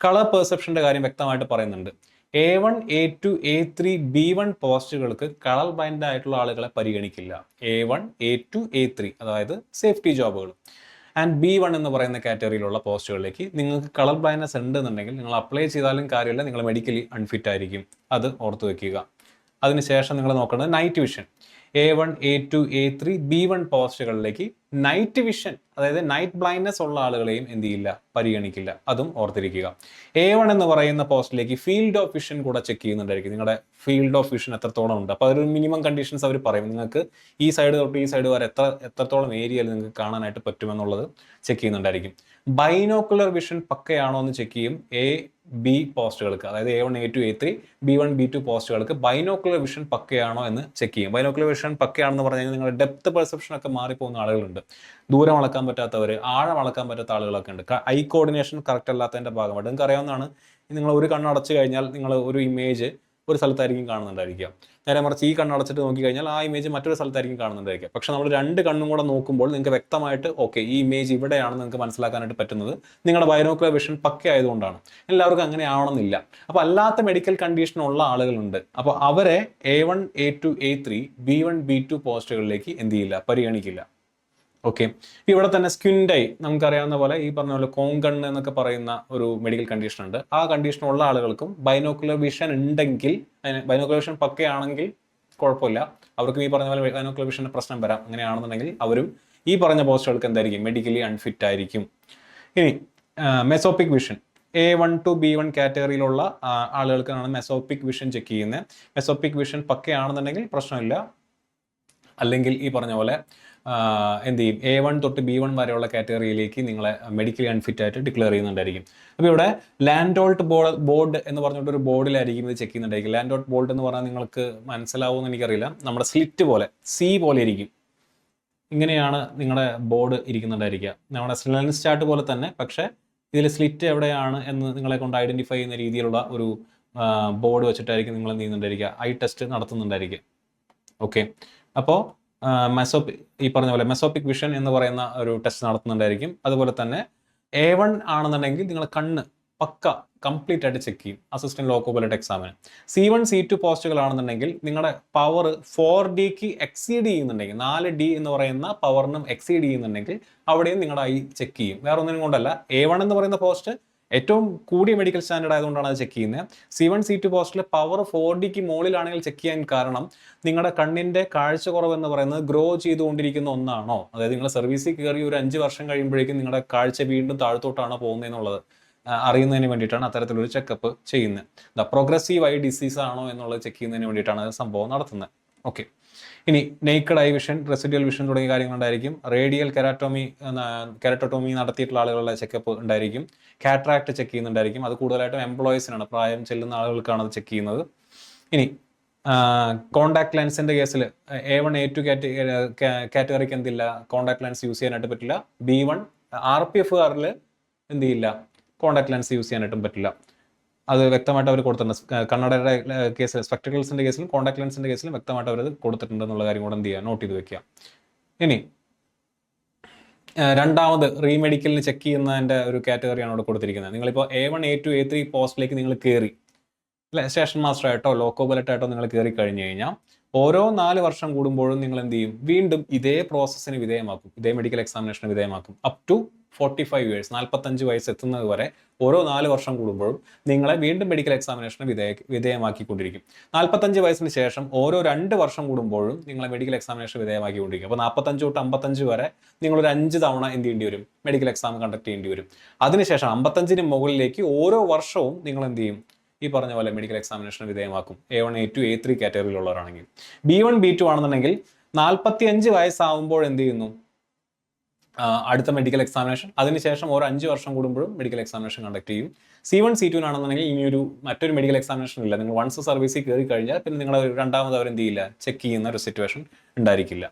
കളർ പെർസെപ്ഷൻ്റെ കാര്യം വ്യക്തമായിട്ട് പറയുന്നുണ്ട്. A1, A2, A3, B1 പോസ്റ്റുകൾക്ക് കളർ ബ്ലൈൻഡ് ആയിട്ടുള്ള ആളുകളെ പരിഗണിക്കില്ല. A1, A2, A3 അതായത് സേഫ്റ്റി ജോബുകൾ. ആൻഡ് B1 എന്ന് പറയുന്ന കാറ്റഗറിയിലുള്ള പോസ്റ്റുകളിലേക്ക് നിങ്ങൾക്ക് കളർ ബ്ലൈൻഡ്നെസ് ഉണ്ടെന്നുണ്ടെങ്കിൽ നിങ്ങൾ അപ്ലൈ ചെയ്താലും കാര്യമില്ല, നിങ്ങൾ മെഡിക്കലി അൺഫിറ്റ് ആയിരിക്കും. അത് ഓർത്ത് വെക്കുക. അതിനുശേഷം നിങ്ങൾ നോക്കേണ്ടത് night vision. A1, A2, A3, B1 പോസ്റ്റുകളിലേക്ക് നൈറ്റ് വിഷൻ അതായത് നൈറ്റ് ബ്ലൈൻഡ്നെസ് ഉള്ള ആളുകളെയും എന്ത് ചെയ്യില്ല, പരിഗണിക്കില്ല. അതും ഓർത്തിരിക്കുക. A1 എന്ന് പറയുന്ന പോസ്റ്റിലേക്ക് ഫീൽഡ് ഓഫ് വിഷൻ കൂടെ ചെക്ക് ചെയ്യുന്നുണ്ടായിരിക്കും. നിങ്ങളുടെ ഫീൽഡ് ഓഫ് വിഷൻ എത്രത്തോളം ഉണ്ട്. അപ്പോൾ അതൊരു മിനിമം കണ്ടീഷൻസ് അവർ പറയും. നിങ്ങൾക്ക് ഈ സൈഡ് തൊട്ട് ഈ സൈഡ് വരെ എത്രത്തോളം ഏരിയയിൽ നിങ്ങൾക്ക് കാണാനായിട്ട് പറ്റുമെന്നുള്ളത് ചെക്ക് ചെയ്യുന്നുണ്ടായിരിക്കും. ബൈനോക്കുലർ വിഷൻ പക്കയാണോ എന്ന് ചെക്ക് ചെയ്യും. B പോസ്റ്റുകൾക്ക് അതായത് A1, A2, A3, B1, B2 പോസ്റ്റുകൾക്ക് ബൈനോക്കുലർ വിഷൻ പക്കയാണോ എന്ന് ചെക്ക് ചെയ്യും. ബൈനോക്കുലർ വിഷൻ പക്കയാണെന്ന് പറഞ്ഞു കഴിഞ്ഞാൽ നിങ്ങളുടെ ഡെപ്ത് പെർസെപ്ഷൻ ഒക്കെ മാറിപ്പോകുന്ന ആളുകളുണ്ട്. ദൂരം അളക്കാൻ പറ്റാത്തവർ, ആഴം അളക്കാൻ പറ്റാത്ത ആളുകളൊക്കെ ഉണ്ട്. ഐ കോർഡിനേഷൻ കറക്റ്റ് അല്ലാത്തതിൻ്റെ ഭാഗമായിട്ട് നിങ്ങൾക്ക് അറിയാവുന്നതാണ്. നിങ്ങൾ ഒരു കണ്ണടച്ച് കഴിഞ്ഞാൽ നിങ്ങൾ ഒരു ഇമേജ് ഒരു സ്ഥലത്തായിരിക്കും കാണുന്നുണ്ടായിരിക്കുക. നേരെ മറിച്ച് ഈ കണ്ണടച്ചിട്ട് നോക്കിക്കഴിഞ്ഞാൽ ആ ഇമേജ് മറ്റൊരു സ്ഥലത്തായിരിക്കും കാണുന്നുണ്ടായിരിക്കുക. പക്ഷെ നമ്മൾ രണ്ട് കണ്ണും കൂടെ നോക്കുമ്പോൾ നിങ്ങൾക്ക് വ്യക്തമായിട്ട് ഓക്കെ ഈ ഇമേജ് ഇവിടെയാണെന്ന് നിങ്ങൾക്ക് മനസ്സിലാക്കാനായിട്ട് പറ്റുന്നത് നിങ്ങളുടെ ബൈനോക്കുലർ വിഷൻ പക്ക ആയതുകൊണ്ടാണ്. എല്ലാവർക്കും അങ്ങനെ ആവണമെന്നില്ല. അപ്പോൾ അല്ലാത്ത മെഡിക്കൽ കണ്ടീഷൻ ഉള്ള ആളുകളുണ്ട്. അപ്പോൾ അവരെ A1, A2, A3, B1, B2 പോസ്റ്റുകളിലേക്ക് എന്ത് ചെയ്യില്ല, പരിഗണിക്കില്ല. ഓക്കെ. ഇവിടെ തന്നെ സ്ക്വിൻഡൈ നമുക്കറിയാവുന്ന പോലെ ഈ പറഞ്ഞ പോലെ കോങ്കണ്ണ് എന്നൊക്കെ പറയുന്ന ഒരു മെഡിക്കൽ കണ്ടീഷൻ ഉണ്ട്. ആ കണ്ടീഷൻ ഉള്ള ആളുകൾക്കും ബൈനോക്കുലർ വിഷൻ ഉണ്ടെങ്കിൽ, ബൈനോക്കുലർ വിഷൻ പക്കയാണെങ്കിൽ കുഴപ്പമില്ല, അവർക്കും ഈ പറഞ്ഞ പോലെ ബൈനോക്കുലർ വിഷൻ്റെ പ്രശ്നം വരാം. അങ്ങനെയാണെന്നുണ്ടെങ്കിൽ അവരും ഈ പറഞ്ഞ പോസ്റ്റുകൾക്ക് എന്തായിരിക്കും, മെഡിക്കലി അൺഫിറ്റ് ആയിരിക്കും. ഇനി മെസോപ്പിക് വിഷൻ A1 to B1 കാറ്റഗറിയിലുള്ള ആളുകൾക്കാണ് മെസോപ്പിക് വിഷൻ ചെക്ക് ചെയ്യുന്നത്. മെസോപ്പിക് വിഷൻ പക്കയാണെന്നുണ്ടെങ്കിൽ പ്രശ്നമില്ല. അല്ലെങ്കിൽ ഈ പറഞ്ഞ പോലെ എന്ത് ചെയ്യും, A1 തൊട്ട് B1 വരെയുള്ള കാറ്റഗറിയിലേക്ക് നിങ്ങളെ മെഡിക്കലി അൺഫിറ്റ് ആയിട്ട് ഡിക്ലെയർ ചെയ്യുന്നുണ്ടായിരിക്കും. അപ്പോൾ ഇവിടെ ലാൻഡോൾട്ട് ബോർഡ് എന്ന് പറഞ്ഞിട്ടൊരു ബോർഡിലായിരിക്കും ഇത് ചെക്ക് ചെയ്യുന്നുണ്ടായിരിക്കും. ലാൻഡോൾട്ട് ബോർഡ് എന്ന് പറഞ്ഞാൽ നിങ്ങൾക്ക് മനസ്സിലാവുമെന്ന് എനിക്കറിയില്ല. നമ്മുടെ സ്ലിറ്റ് പോലെ C പോലെ ഇരിക്കും. ഇങ്ങനെയാണ് നിങ്ങളുടെ ബോർഡ് ഇരിക്കുന്നുണ്ടായിരിക്കുക. നമ്മുടെ ലെൻസ് ചാർട്ട് പോലെ തന്നെ, പക്ഷേ ഇതിൽ സ്ലിറ്റ് എവിടെയാണ് എന്ന് നിങ്ങളെ കൊണ്ട് ഐഡൻറ്റിഫൈ ചെയ്യുന്ന രീതിയിലുള്ള ഒരു ബോർഡ് വെച്ചിട്ടായിരിക്കും നിങ്ങൾ എന്ത് ചെയ്യുന്നുണ്ടായിരിക്കുക, ഐ ടെസ്റ്റ് നടത്തുന്നുണ്ടായിരിക്കുക. ഓക്കെ. അപ്പോൾ ഈ പറഞ്ഞ പോലെ മെസോപ്പിക് വിഷൻ എന്ന് പറയുന്ന ഒരു ടെസ്റ്റ് നടത്തുന്നുണ്ടായിരിക്കും. അതുപോലെ തന്നെ A1 ആണെന്നുണ്ടെങ്കിൽ നിങ്ങൾ കണ്ണ് പക്ക കംപ്ലീറ്റ് ആയിട്ട് ചെക്ക് ചെയ്യും അസിസ്റ്റന്റ് ലോക്കോ പൈലറ്റ് എക്സാമിന്. C1, C2 പോസ്റ്റുകളാണെന്നുണ്ടെങ്കിൽ നിങ്ങളുടെ പവർ 4Dക്ക് എക്സീഡ് ചെയ്യുന്നുണ്ടെങ്കിൽ, 4D എന്ന് പറയുന്ന പവറിനും എക്സീഡ് ചെയ്യുന്നുണ്ടെങ്കിൽ അവിടെയും നിങ്ങളുടെ ഐ ചെക്ക് ചെയ്യും. വേറെ ഒന്നിനും കൊണ്ടല്ല. A1 എന്ന് പറയുന്ന പോസ്റ്റ് ഏറ്റവും കൂടിയ മെഡിക്കൽ സ്റ്റാൻഡേർഡ് ആയതുകൊണ്ടാണ് അത് ചെക്ക് ചെയ്യുന്നത്. C1, C2 പോസ്റ്റിലെ പവർ 4Dക്ക് മുകളിലാണെങ്കിൽ ചെക്ക് ചെയ്യാൻ കാരണം നിങ്ങളുടെ കണ്ണിൻ്റെ കാഴ്ച കുറവ് എന്ന് പറയുന്നത് ഗ്രോ ചെയ്തുകൊണ്ടിരിക്കുന്ന ഒന്നാണോ, അതായത് നിങ്ങൾ സർവീസിൽ കയറി ഒരു 5 വർഷം കഴിയുമ്പോഴേക്കും നിങ്ങളുടെ കാഴ്ച വീണ്ടും താഴ്ത്തോട്ടാണോ പോകുന്നതെന്നുള്ളത് അറിയുന്നതിന് വേണ്ടിയിട്ടാണ് അത്തരത്തിലൊരു ചെക്കപ്പ് ചെയ്യുന്നത്. പ്രോഗ്രസീവ് ഐ ഡിസീസ് ആണോ എന്നുള്ളത് ചെക്ക് ചെയ്യുന്നതിന് വേണ്ടിയിട്ടാണ് സംഭവം നടത്തുന്നത്. ഓക്കെ. ഇനി naked eye vision, residual vision തുടങ്ങിയ കാര്യങ്ങളുണ്ടായിരിക്കും. റേഡിയൽ കെരാറ്റോട്ടോമി നടത്തിയിട്ടുള്ള ആളുകളുടെ ചെക്കപ്പ് ഉണ്ടായിരിക്കും. കാറ്ററാക്ട് ചെക്ക് ചെയ്യുന്നുണ്ടായിരിക്കും. അത് കൂടുതലായിട്ടും എംപ്ലോയീസിനാണ്, പ്രായം ചെല്ലുന്ന ആളുകൾക്കാണ് അത് ചെക്ക് ചെയ്യുന്നത്. ഇനി കോണ്ടാക്ട് ലെൻസിന്റെ കേസിൽ A1, A2 കാറ്റഗറിക്ക് എന്തില്ല, കോണ്ടാക്ട് ലെൻസ് യൂസ് ചെയ്യാനായിട്ട് പറ്റില്ല. B1 RPFകാരിൽ എന്ത് ചെയ്യില്ല, കോണ്ടാക്ട് ലെൻസ് യൂസ് ചെയ്യാനായിട്ടും പറ്റില്ല. അത് വ്യക്തമായിട്ട് അവർ കൊടുത്തിട്ടുണ്ട്. കണ്ണടയുടെ കേസിൽ, സ്പെക്ടക്കിൾസിന്റെ കേസിലും കോണ്ടാക്ട് ലെൻസിന്റെ കേസിലും വ്യക്തമായിട്ട് അവർ കൊടുത്തിട്ടുണ്ട് എന്നുള്ള കാര്യം കൂടെ എന്ത് ചെയ്യുക, നോട്ട് ചെയ്ത് വെക്കുക. ഇനി രണ്ടാമത് റീമെഡിക്കലിന് ചെക്ക് ചെയ്യുന്നതിൻ്റെ ഒരു കാറ്റഗറിയാണ് ഇവിടെ കൊടുത്തിരിക്കുന്നത്. നിങ്ങളിപ്പോൾ A1, A2, A3 പോസ്റ്റിലേക്ക് നിങ്ങൾ കയറി, അല്ലെ, സ്റ്റേഷൻ മാസ്റ്റർ ആയിട്ടോ ലോക്കോ പൈലറ്റ് ആയിട്ടോ നിങ്ങൾ കയറി കഴിഞ്ഞ് കഴിഞ്ഞാൽ ഓരോ 4 വർഷം കൂടുമ്പോഴും നിങ്ങൾ എന്ത് ചെയ്യും, വീണ്ടും ഇതേ പ്രോസസ്സിന് വിധേയമാക്കും, ഇതേ മെഡിക്കൽ എക്സാമിനേഷന് വിധേയമാക്കും. അപ് ടു 45 ഇയേഴ്സ്, 45 വയസ്സ് എത്തുന്നത് വരെ ഓരോ 4 വർഷം കൂടുമ്പോഴും നിങ്ങളെ വീണ്ടും മെഡിക്കൽ എക്സാമിനേഷന് വിധേയമാക്കിക്കൊണ്ടിരിക്കും. 45 വയസ്സിന് ശേഷം ഓരോ 2 വർഷം കൂടുമ്പോഴും നിങ്ങളെ മെഡിക്കൽ എക്സാമിനേഷൻ വിധേയമാക്കിക്കൊണ്ടിരിക്കും. അപ്പോൾ 45 തൊട്ട് 55 വരെ നിങ്ങളൊരു 5 തവണ എന്ത് ചെയ്യേണ്ടി വരും, മെഡിക്കൽ എക്സാം കണ്ടക്ട് ചെയ്യേണ്ടി വരും. അതിനുശേഷം 55-ന് മുകളിലേക്ക് ഓരോ വർഷവും നിങ്ങൾ എന്ത് ചെയ്യും, ഈ പറഞ്ഞ പോലെ medical എക്സാമിനേഷന് വിധേയമാക്കും. A1, A2, A3 കാറ്റഗറിയിലുള്ളവരാണെങ്കിൽ. B1, B2 ആണെന്നുണ്ടെങ്കിൽ 45 വയസ്സാവുമ്പോൾ എന്ത് ചെയ്യുന്നു, അടുത്ത മെഡിക്കൽ എക്സാമിനേഷൻ, അതിനുശേഷം ഓരോ 5 വർഷം കൂടുമ്പോഴും മെഡിക്കൽ എക്സാമിനേഷൻ കണ്ടക്ട് ചെയ്യും. C1, C2 ആണെന്നുണ്ടെങ്കിൽ ഇനിയൊരു മറ്റൊരു മെഡിക്കൽ എക്സാമിനേഷൻ ഇല്ല. നിങ്ങൾ വൺസ് സർവീസിൽ കയറി കഴിഞ്ഞാൽ പിന്നെ നിങ്ങൾ രണ്ടാമത് അവർ എന്ത് ചെയ്യില്ല, ചെക്ക് ചെയ്യുന്ന ഒരു സിറ്റുവേഷൻ ഉണ്ടായിരിക്കില്ല.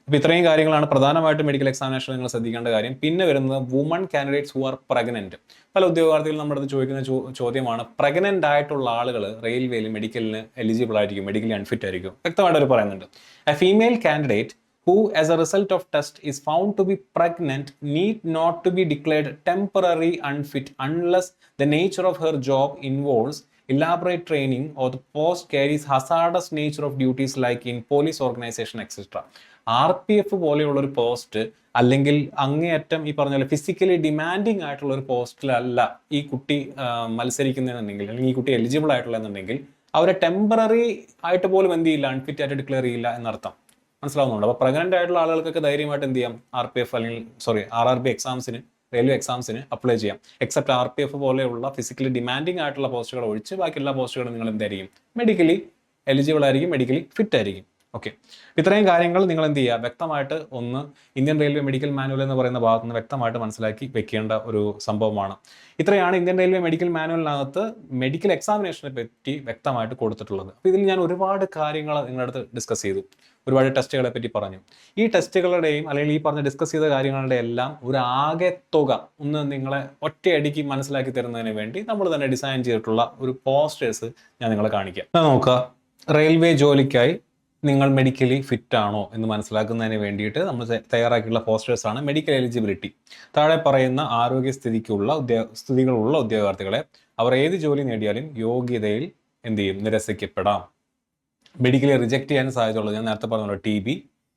അപ്പോൾ ഇത്രയും കാര്യങ്ങളാണ് പ്രധാനമായിട്ടും മെഡിക്കൽ എക്സാമിനേഷൻ നിങ്ങൾ ശ്രദ്ധിക്കേണ്ട കാര്യം. പിന്നെ വരുന്നത് woman candidates who are pregnant. പല ഉദ്യോഗാർത്ഥികളും നമ്മുടെ അടുത്ത് ചോദിക്കുന്ന ചോദ്യമാണ്, പ്രഗ്നന്റ് ആയിട്ടുള്ള ആളുകൾ റെയിൽവേയിൽ മെഡിക്കലിന് എലിജിബിൾ ആയിരിക്കും, മെഡിക്കലി അൺഫിറ്റ് ആയിരിക്കും. വ്യക്തമായിട്ട് അവർ പറയുന്നുണ്ട്, A female candidate who as a result of test is found to be pregnant need not to be declared temporary unfit unless the nature of her job involves elaborate training or the post carries hazardous nature of duties like in police organization etc. RPF പോലെയുള്ള ഒരു post അല്ലെങ്കിൽ അങ്ങേയറ്റം ഈ പറഞ്ഞ പോലെ physically demanding ആയിട്ടുള്ള ഒരു പോസ്റ്റിലല്ല ഈ കുട്ടി മത്സരിക്കുന്നതെന്നുണ്ടെങ്കിൽ അല്ലെങ്കിൽ ഈ കുട്ടി എലിജിബിൾ ആയിട്ടുള്ളതെന്നുണ്ടെങ്കിൽ അവരെ ടെമ്പററി ആയിട്ട് പോലും എന്ത് ചെയ്യില്ല, അൺഫിറ്റ് ആയിട്ട് ഡിക്ലെയർ ചെയ്യില്ല എന്നർത്ഥം. മനസ്സിലാവുന്നുണ്ട്. അപ്പോൾ പ്രഗ്നന്റ് ആയിട്ടുള്ള ആളുകൾക്കൊക്കെ ധൈര്യമായിട്ട് എന്ത് ചെയ്യാം, RPF അല്ലെങ്കിൽ RRB എക്സാംസിന്, റെയിൽവേ എക്സാംസിന് അപ്ലൈ ചെയ്യാം. എക്സെപ്റ്റ് RPF പോലെയുള്ള ഫിസിക്കലി ഡിമാൻഡിങ് ആയിട്ടുള്ള പോസ്റ്റുകൾ ഒഴിച്ച് ബാക്കി എല്ലാ പോസ്റ്റുകളും നിങ്ങൾ എന്തായിരിക്കും, മെഡിക്കലി എലിജിബിൾ ആയിരിക്കും, മെഡിക്കലി ഫിറ്റ് ആയിരിക്കും. ഓക്കെ, ഇത്രയും കാര്യങ്ങൾ നിങ്ങൾ എന്ത് ചെയ്യുക, വ്യക്തമായിട്ട് ഒന്ന് ഇന്ത്യൻ റെയിൽവേ മെഡിക്കൽ മാനുവൽ എന്ന് പറയുന്ന ഭാഗത്ത് നിന്ന് വ്യക്തമായിട്ട് മനസ്സിലാക്കി വെക്കേണ്ട ഒരു സംഭവമാണ്. ഇത്രയാണ് ഇന്ത്യൻ റെയിൽവേ മെഡിക്കൽ മാനുവലിനകത്ത് മെഡിക്കൽ എക്സാമിനേഷനെ പറ്റി വ്യക്തമായിട്ട് കൊടുത്തിട്ടുള്ളത്. അപ്പോൾ ഇതിൽ ഞാൻ ഒരുപാട് കാര്യങ്ങൾ നിങ്ങളുടെ അടുത്ത് ഡിസ്കസ് ചെയ്തു, ഒരുപാട് ടെസ്റ്റുകളെ പറ്റി പറഞ്ഞു. ഈ ടെസ്റ്റുകളുടെയും അല്ലെങ്കിൽ ഈ പറഞ്ഞ ഡിസ്കസ് ചെയ്ത കാര്യങ്ങളുടെ എല്ലാം ഒരു ആകെ തുക ഒന്ന് നിങ്ങളെ ഒറ്റയടിക്ക് മനസ്സിലാക്കി തരുന്നതിന് വേണ്ടി നമ്മൾ തന്നെ ഡിസൈൻ ചെയ്തിട്ടുള്ള ഒരു പോസ്റ്റേഴ്സ് ഞാൻ നിങ്ങളെ കാണിക്കാം. നോക്കുക, റെയിൽവേ ജോലിക്കായി നിങ്ങൾ മെഡിക്കലി ഫിറ്റ് ആണോ എന്ന് മനസ്സിലാക്കുന്നതിന് വേണ്ടിയിട്ട് നമ്മൾ തയ്യാറാക്കിയിട്ടുള്ള പോസ്റ്റേഴ്സാണ് മെഡിക്കൽ എലിജിബിലിറ്റി. താഴെ പറയുന്ന സ്ഥിതികളുള്ള ഉദ്യോഗാർത്ഥികളെ അവർ ഏത് ജോലി നേടിയാലും യോഗ്യതയിൽ എന്ത് ചെയ്യും, നിരസിക്കപ്പെടാം. മെഡിക്കലി റിജക്റ്റ് ചെയ്യാൻ സാധ്യതയുള്ളത് ഞാൻ നേരത്തെ പറഞ്ഞല്ലോ, TB,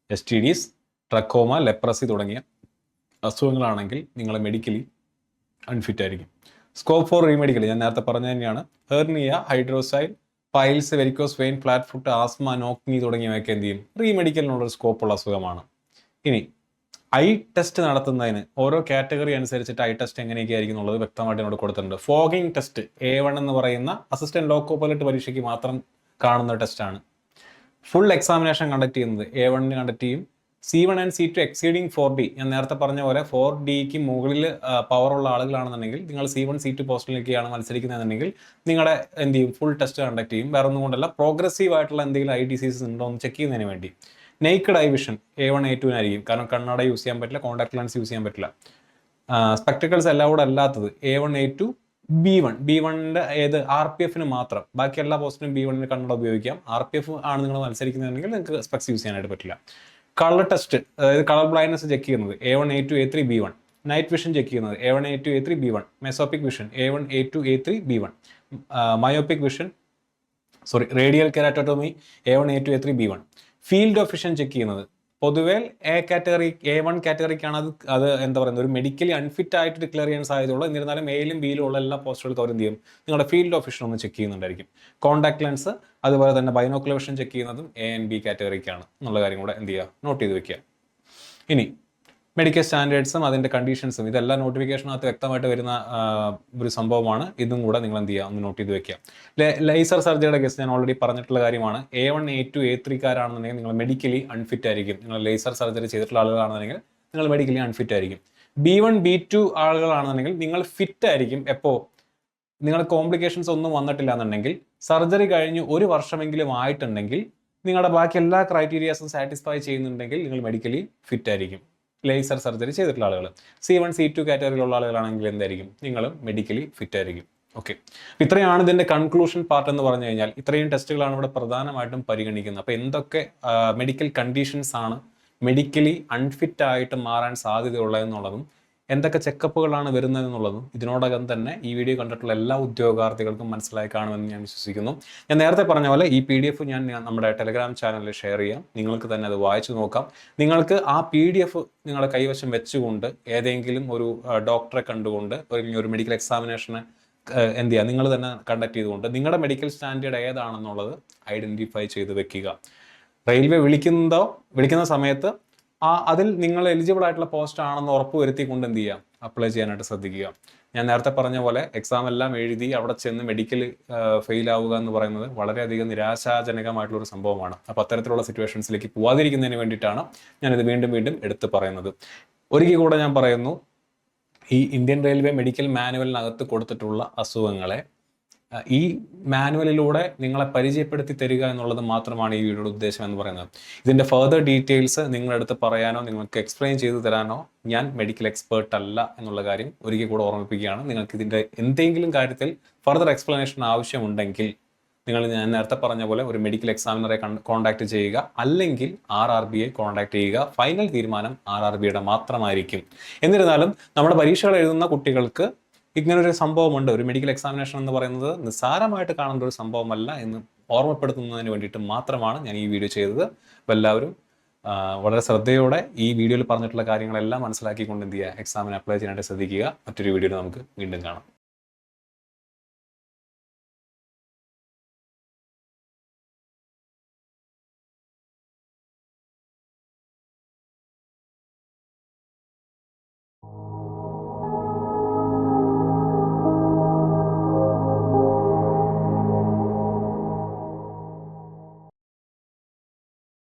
STDs, ട്രക്കോമ, ലെപ്രസി തുടങ്ങിയ അസുഖങ്ങളാണെങ്കിൽ നിങ്ങൾ മെഡിക്കലി അൺഫിറ്റ് ആയിരിക്കും. സ്കോപ്പ് ഫോർ റീമെഡിക്കൽ ഞാൻ നേരത്തെ പറഞ്ഞ തന്നെയാണ്. Hernia, hydrocele, piles, varicose vein, flat foot, asthma, നോക്നി തുടങ്ങിയവയൊക്കെ എന്ത് ചെയ്യും, റീമെഡിക്കലിനുള്ളൊരു സ്കോപ്പുള്ള അസുഖമാണ്. ഇനി ഐ ടെസ്റ്റ് നടത്തുന്നതിന് ഓരോ കാറ്റഗറി അനുസരിച്ചിട്ട് ഐ ടെസ്റ്റ് എങ്ങനെയൊക്കെ ആയിരിക്കും എന്നുള്ളത് വ്യക്തമായിട്ട് എന്നോട് കൊടുത്തിട്ടുണ്ട്. ഫോഗിങ് ടെസ്റ്റ് A1 എന്ന് പറയുന്ന അസിസ്റ്റന്റ് ലോക്കോ പൈലറ്റ് പരീക്ഷയ്ക്ക് മാത്രം കാണുന്ന ടെസ്റ്റാണ്. ഫുൾ എക്സാമിനേഷൻ കണ്ടക്ട് ചെയ്യുന്നത് A1 കണ്ടക്ട് ചെയ്യും. C1 and C2 exceeding 4D, ഞാൻ നേരത്തെ പറഞ്ഞ പോലെ 4Dക്ക് മുകളിൽ പവറുള്ള ആളുകളാണെന്നുണ്ടെങ്കിൽ നിങ്ങൾ C1 C2 പോസ്റ്റിലേക്കാണ് മത്സരിക്കുന്നതെന്നുണ്ടെങ്കിൽ നിങ്ങളുടെ എന്ത് ചെയ്യും, ഫുൾ ടെസ്റ്റ് കണ്ടക്ട് ചെയ്യും. വേറെ ഒന്നും കൊണ്ടല്ല, പ്രോഗ്രസീവ് ആയിട്ടുള്ള എന്തെങ്കിലും ഐ ഡിസീസസ് ഉണ്ടോ എന്ന് ചെക്ക് ചെയ്യുന്നതിന് വേണ്ടി. Naked eye vision A1 A2 ആയിരിക്കും, കാരണം കണ്ണട യൂസ് ചെയ്യാൻ പറ്റില്ല, കോൺടാക്ട് ലെൻസ് യൂസ് ചെയ്യാൻ പറ്റില്ല. സ്പെക്ടിക്കൽസ് എല്ലാം കൂടെ അല്ലാത്തത് A1 A2 B1ന്റെ ഏത് RPFന് മാത്രം, ബാക്കി എല്ലാ പോസ്റ്റിനും B1ന് കണ്ണട ഉപയോഗിക്കാം. RPF ആണ് നിങ്ങൾ മത്സരിക്കുന്നതെങ്കിൽ നിങ്ങൾക്ക് സ്പെക്സ് യൂസ് ചെയ്യാനായിട്ട് പറ്റില്ല. കളർ ടെസ്റ്റ്, അതായത് കളർ ബ്ലൈൻഡ്നെസ് ചെക്ക് ചെയ്യുന്നത് A1 A2 A3 B1. Night vision check ചെയ്യുന്നത് A1 A2 A3 B1. Mesopic vision A1 A2 A3 B1. Myopic vision radial keratotomy A1 A2 A3 B1. Field of vision check ചെയ്യുന്നത് പൊതുവേ A1 കാറ്റഗറിക്കാണ് അത് എന്താ പറയുന്നത്, ഒരു medically unfit ആയിട്ട് declare ചെയ്യാൻ സാധ്യതയുള്ളൂ. എന്നിരുന്നാലും Aയിലും Bയിലും ഉള്ള എല്ലാ പോസ്റ്റുകൾക്കും അവർ എന്ത് ചെയ്യും, നിങ്ങളുടെ ഫീൽഡ് ഓഫ് വിഷൻ ഒന്ന് ചെക്ക് ചെയ്യുന്നുണ്ടായിരിക്കും. കോൺടാക്ട് ലെൻസ് അതുപോലെ തന്നെ ബൈനോക്കുലർ വിഷൻ ചെക്ക് ചെയ്യുന്നതും A and B കാറ്റഗറിക്കാണ് എന്നുള്ള കാര്യം കൂടെ എന്ത് ചെയ്യുക, നോട്ട് ചെയ്ത് വെക്കുക. ഇനി മെഡിക്കൽ സ്റ്റാൻഡേർഡ്സും അതിൻ്റെ കണ്ടീഷൻസും ഇതെല്ലാം നോട്ടിഫിക്കേഷനകത്ത് വ്യക്തമായിട്ട് വരുന്ന ഒരു സംഭവമാണ്. ഇതും കൂടെ നിങ്ങൾ എന്ത് ചെയ്യുക, ഒന്ന് നോട്ട് ചെയ്ത് വെക്കുക. ലേസർ സർജറിയുടെ കേസ് ഞാൻ ഓൾറെഡി പറഞ്ഞിട്ടുള്ള കാര്യമാണ്. A1 A2 A3 നിങ്ങൾ മെഡിക്കലി അൺഫിറ്റ് ആയിരിക്കും. നിങ്ങൾ ലേസർ സർജറി ചെയ്തിട്ടുള്ള ആളുകളാണെന്നുണ്ടെങ്കിൽ നിങ്ങൾ മെഡിക്കലി അൺഫിറ്റ് ആയിരിക്കും. B1 B2 ആളുകളാണെന്നുണ്ടെങ്കിൽ നിങ്ങൾ ഫിറ്റ് ആയിരിക്കും. എപ്പോൾ നിങ്ങൾ കോംപ്ലിക്കേഷൻസ് ഒന്നും വന്നിട്ടില്ല എന്നുണ്ടെങ്കിൽ, സർജറി കഴിഞ്ഞ് 1 വർഷമെങ്കിലും ആയിട്ടുണ്ടെങ്കിൽ, നിങ്ങളുടെ ബാക്കി എല്ലാ ക്രൈറ്റീരിയാസും സാറ്റിസ്ഫൈ ചെയ്യുന്നുണ്ടെങ്കിൽ നിങ്ങൾ മെഡിക്കലി ഫിറ്റ് ആയിരിക്കും. ലേസർ സർജറി ചെയ്തിട്ടുള്ള ആളുകൾ C1 C2 കാറ്റഗറിയിലുള്ള ആളുകളാണെങ്കിൽ എന്തായിരിക്കും, നിങ്ങളും മെഡിക്കലി ഫിറ്റ് ആയിരിക്കും. ഓക്കെ, ഇത്രയാണ് ഇതിൻ്റെ കൺക്ലൂഷൻ പാർട്ട് എന്ന് പറഞ്ഞു കഴിഞ്ഞാൽ. ഇത്രയും ടെസ്റ്റുകളാണ് ഇവിടെ പ്രധാനമായിട്ടും പരിഗണിക്കുന്നത്. അപ്പോൾ എന്തൊക്കെ മെഡിക്കൽ കണ്ടീഷൻസ് ആണ് മെഡിക്കലി അൺഫിറ്റ് ആയിട്ട് മാറാൻ സാധ്യതയുള്ളതെന്നുള്ളതും എന്തൊക്കെ ചെക്കപ്പുകളാണ് വരുന്നതെന്നുള്ളതും ഇതിനോടകം തന്നെ ഈ വീഡിയോ കണ്ടിട്ടുള്ള എല്ലാ ഉദ്യോഗാർത്ഥികൾക്കും മനസ്സിലായി കാണുമെന്ന് ഞാൻ വിശ്വസിക്കുന്നു. ഞാൻ നേരത്തെ പറഞ്ഞ പോലെ ഈ PDF ഞാൻ നമ്മുടെ ടെലഗ്രാം ചാനലിൽ ഷെയർ ചെയ്യാം. നിങ്ങൾക്ക് തന്നെ അത് വായിച്ചു നോക്കാം. നിങ്ങൾക്ക് ആ PDF നിങ്ങളുടെ കൈവശം വെച്ചുകൊണ്ട് ഏതെങ്കിലും ഒരു ഡോക്ടറെ കണ്ടുകൊണ്ട് ഒരു മെഡിക്കൽ എക്സാമിനേഷന് എന്ത് ചെയ്യുക, നിങ്ങൾ തന്നെ കണ്ടക്ട് ചെയ്തുകൊണ്ട് നിങ്ങളുടെ മെഡിക്കൽ സ്റ്റാൻഡേർഡ് ഏതാണെന്നുള്ളത് ഐഡൻറ്റിഫൈ ചെയ്ത് വെക്കുക. റെയിൽവേ വിളിക്കുന്ന സമയത്ത് അതിൽ നിങ്ങൾ എലിജിബിൾ ആയിട്ടുള്ള പോസ്റ്റ് ആണെന്ന് ഉറപ്പ് വരുത്തിക്കൊണ്ട് എന്ത് ചെയ്യുക, അപ്ലൈ ചെയ്യാനായിട്ട് ശ്രദ്ധിക്കുക. ഞാൻ നേരത്തെ പറഞ്ഞ പോലെ എക്സാം എല്ലാം എഴുതി അവിടെ ചെന്ന് മെഡിക്കൽ ഫെയിൽ ആവുക എന്ന് പറയുന്നത് വളരെയധികം നിരാശാജനകമായിട്ടുള്ളൊരു സംഭവമാണ്. അപ്പോൾ അത്തരത്തിലുള്ള സിറ്റുവേഷൻസിലേക്ക് പോവാതിരിക്കുന്നതിന് വേണ്ടിയിട്ടാണ് ഞാനിത് വീണ്ടും എടുത്ത് പറയുന്നത്. ഒരിക്കൽ കൂടെ ഞാൻ പറയുന്നു, ഈ ഇന്ത്യൻ റെയിൽവേ മെഡിക്കൽ മാനുവലിനകത്ത് കൊടുത്തിട്ടുള്ള അസുഖങ്ങളെ ഈ മാനുവലിലൂടെ നിങ്ങളെ പരിചയപ്പെടുത്തി തരിക എന്നുള്ളത് മാത്രമാണ് ഈ വീഡിയോയുടെ ഉദ്ദേശം എന്ന് പറയുന്നത്. ഇതിൻ്റെ ഫർദർ ഡീറ്റെയിൽസ് നിങ്ങളുടെ അടുത്ത് പറയാനോ നിങ്ങൾക്ക് എക്സ്പ്ലെയിൻ ചെയ്തു തരാനോ ഞാൻ മെഡിക്കൽ എക്സ്പേർട്ട് അല്ല എന്നുള്ള കാര്യം ഒരിക്കൽ കൂടെ ഓർമ്മിപ്പിക്കുകയാണ്. നിങ്ങൾക്ക് ഇതിൻ്റെ എന്തെങ്കിലും കാര്യത്തിൽ ഫർദർ എക്സ്പ്ലനേഷൻ ആവശ്യമുണ്ടെങ്കിൽ ഞാൻ നേരത്തെ പറഞ്ഞ പോലെ ഒരു മെഡിക്കൽ എക്സാമിനറെ കോൺടാക്ട് ചെയ്യുക, അല്ലെങ്കിൽ RRBയെ കോൺടാക്ട് ചെയ്യുക. ഫൈനൽ തീരുമാനം RRBയുടെ മാത്രമായിരിക്കും. എന്നിരുന്നാലും നമ്മുടെ പരീക്ഷകൾ എഴുതുന്ന കുട്ടികൾക്ക് ഇങ്ങനൊരു സംഭവമുണ്ട്. ഒരു മെഡിക്കൽ എക്സാമിനേഷൻ എന്ന് പറയുന്നത് നിസ്സാരമായിട്ട് കാണേണ്ട ഒരു സംഭവമല്ല എന്ന് ഓർമ്മപ്പെടുത്തുന്നതിന് വേണ്ടിയിട്ട് മാത്രമാണ് ഞാൻ ഈ വീഡിയോ ചെയ്തത്. അപ്പോൾ എല്ലാവരും വളരെ ശ്രദ്ധയോടെ ഈ വീഡിയോയിൽ പറഞ്ഞിട്ടുള്ള കാര്യങ്ങളെല്ലാം മനസ്സിലാക്കിക്കൊണ്ട് എന്ത് ചെയ്യുക, എക്സാമിന് അപ്ലൈ ചെയ്യാനായിട്ട് ശ്രദ്ധിക്കുക. മറ്റൊരു വീഡിയോയിൽ നമുക്ക് വീണ്ടും കാണാം.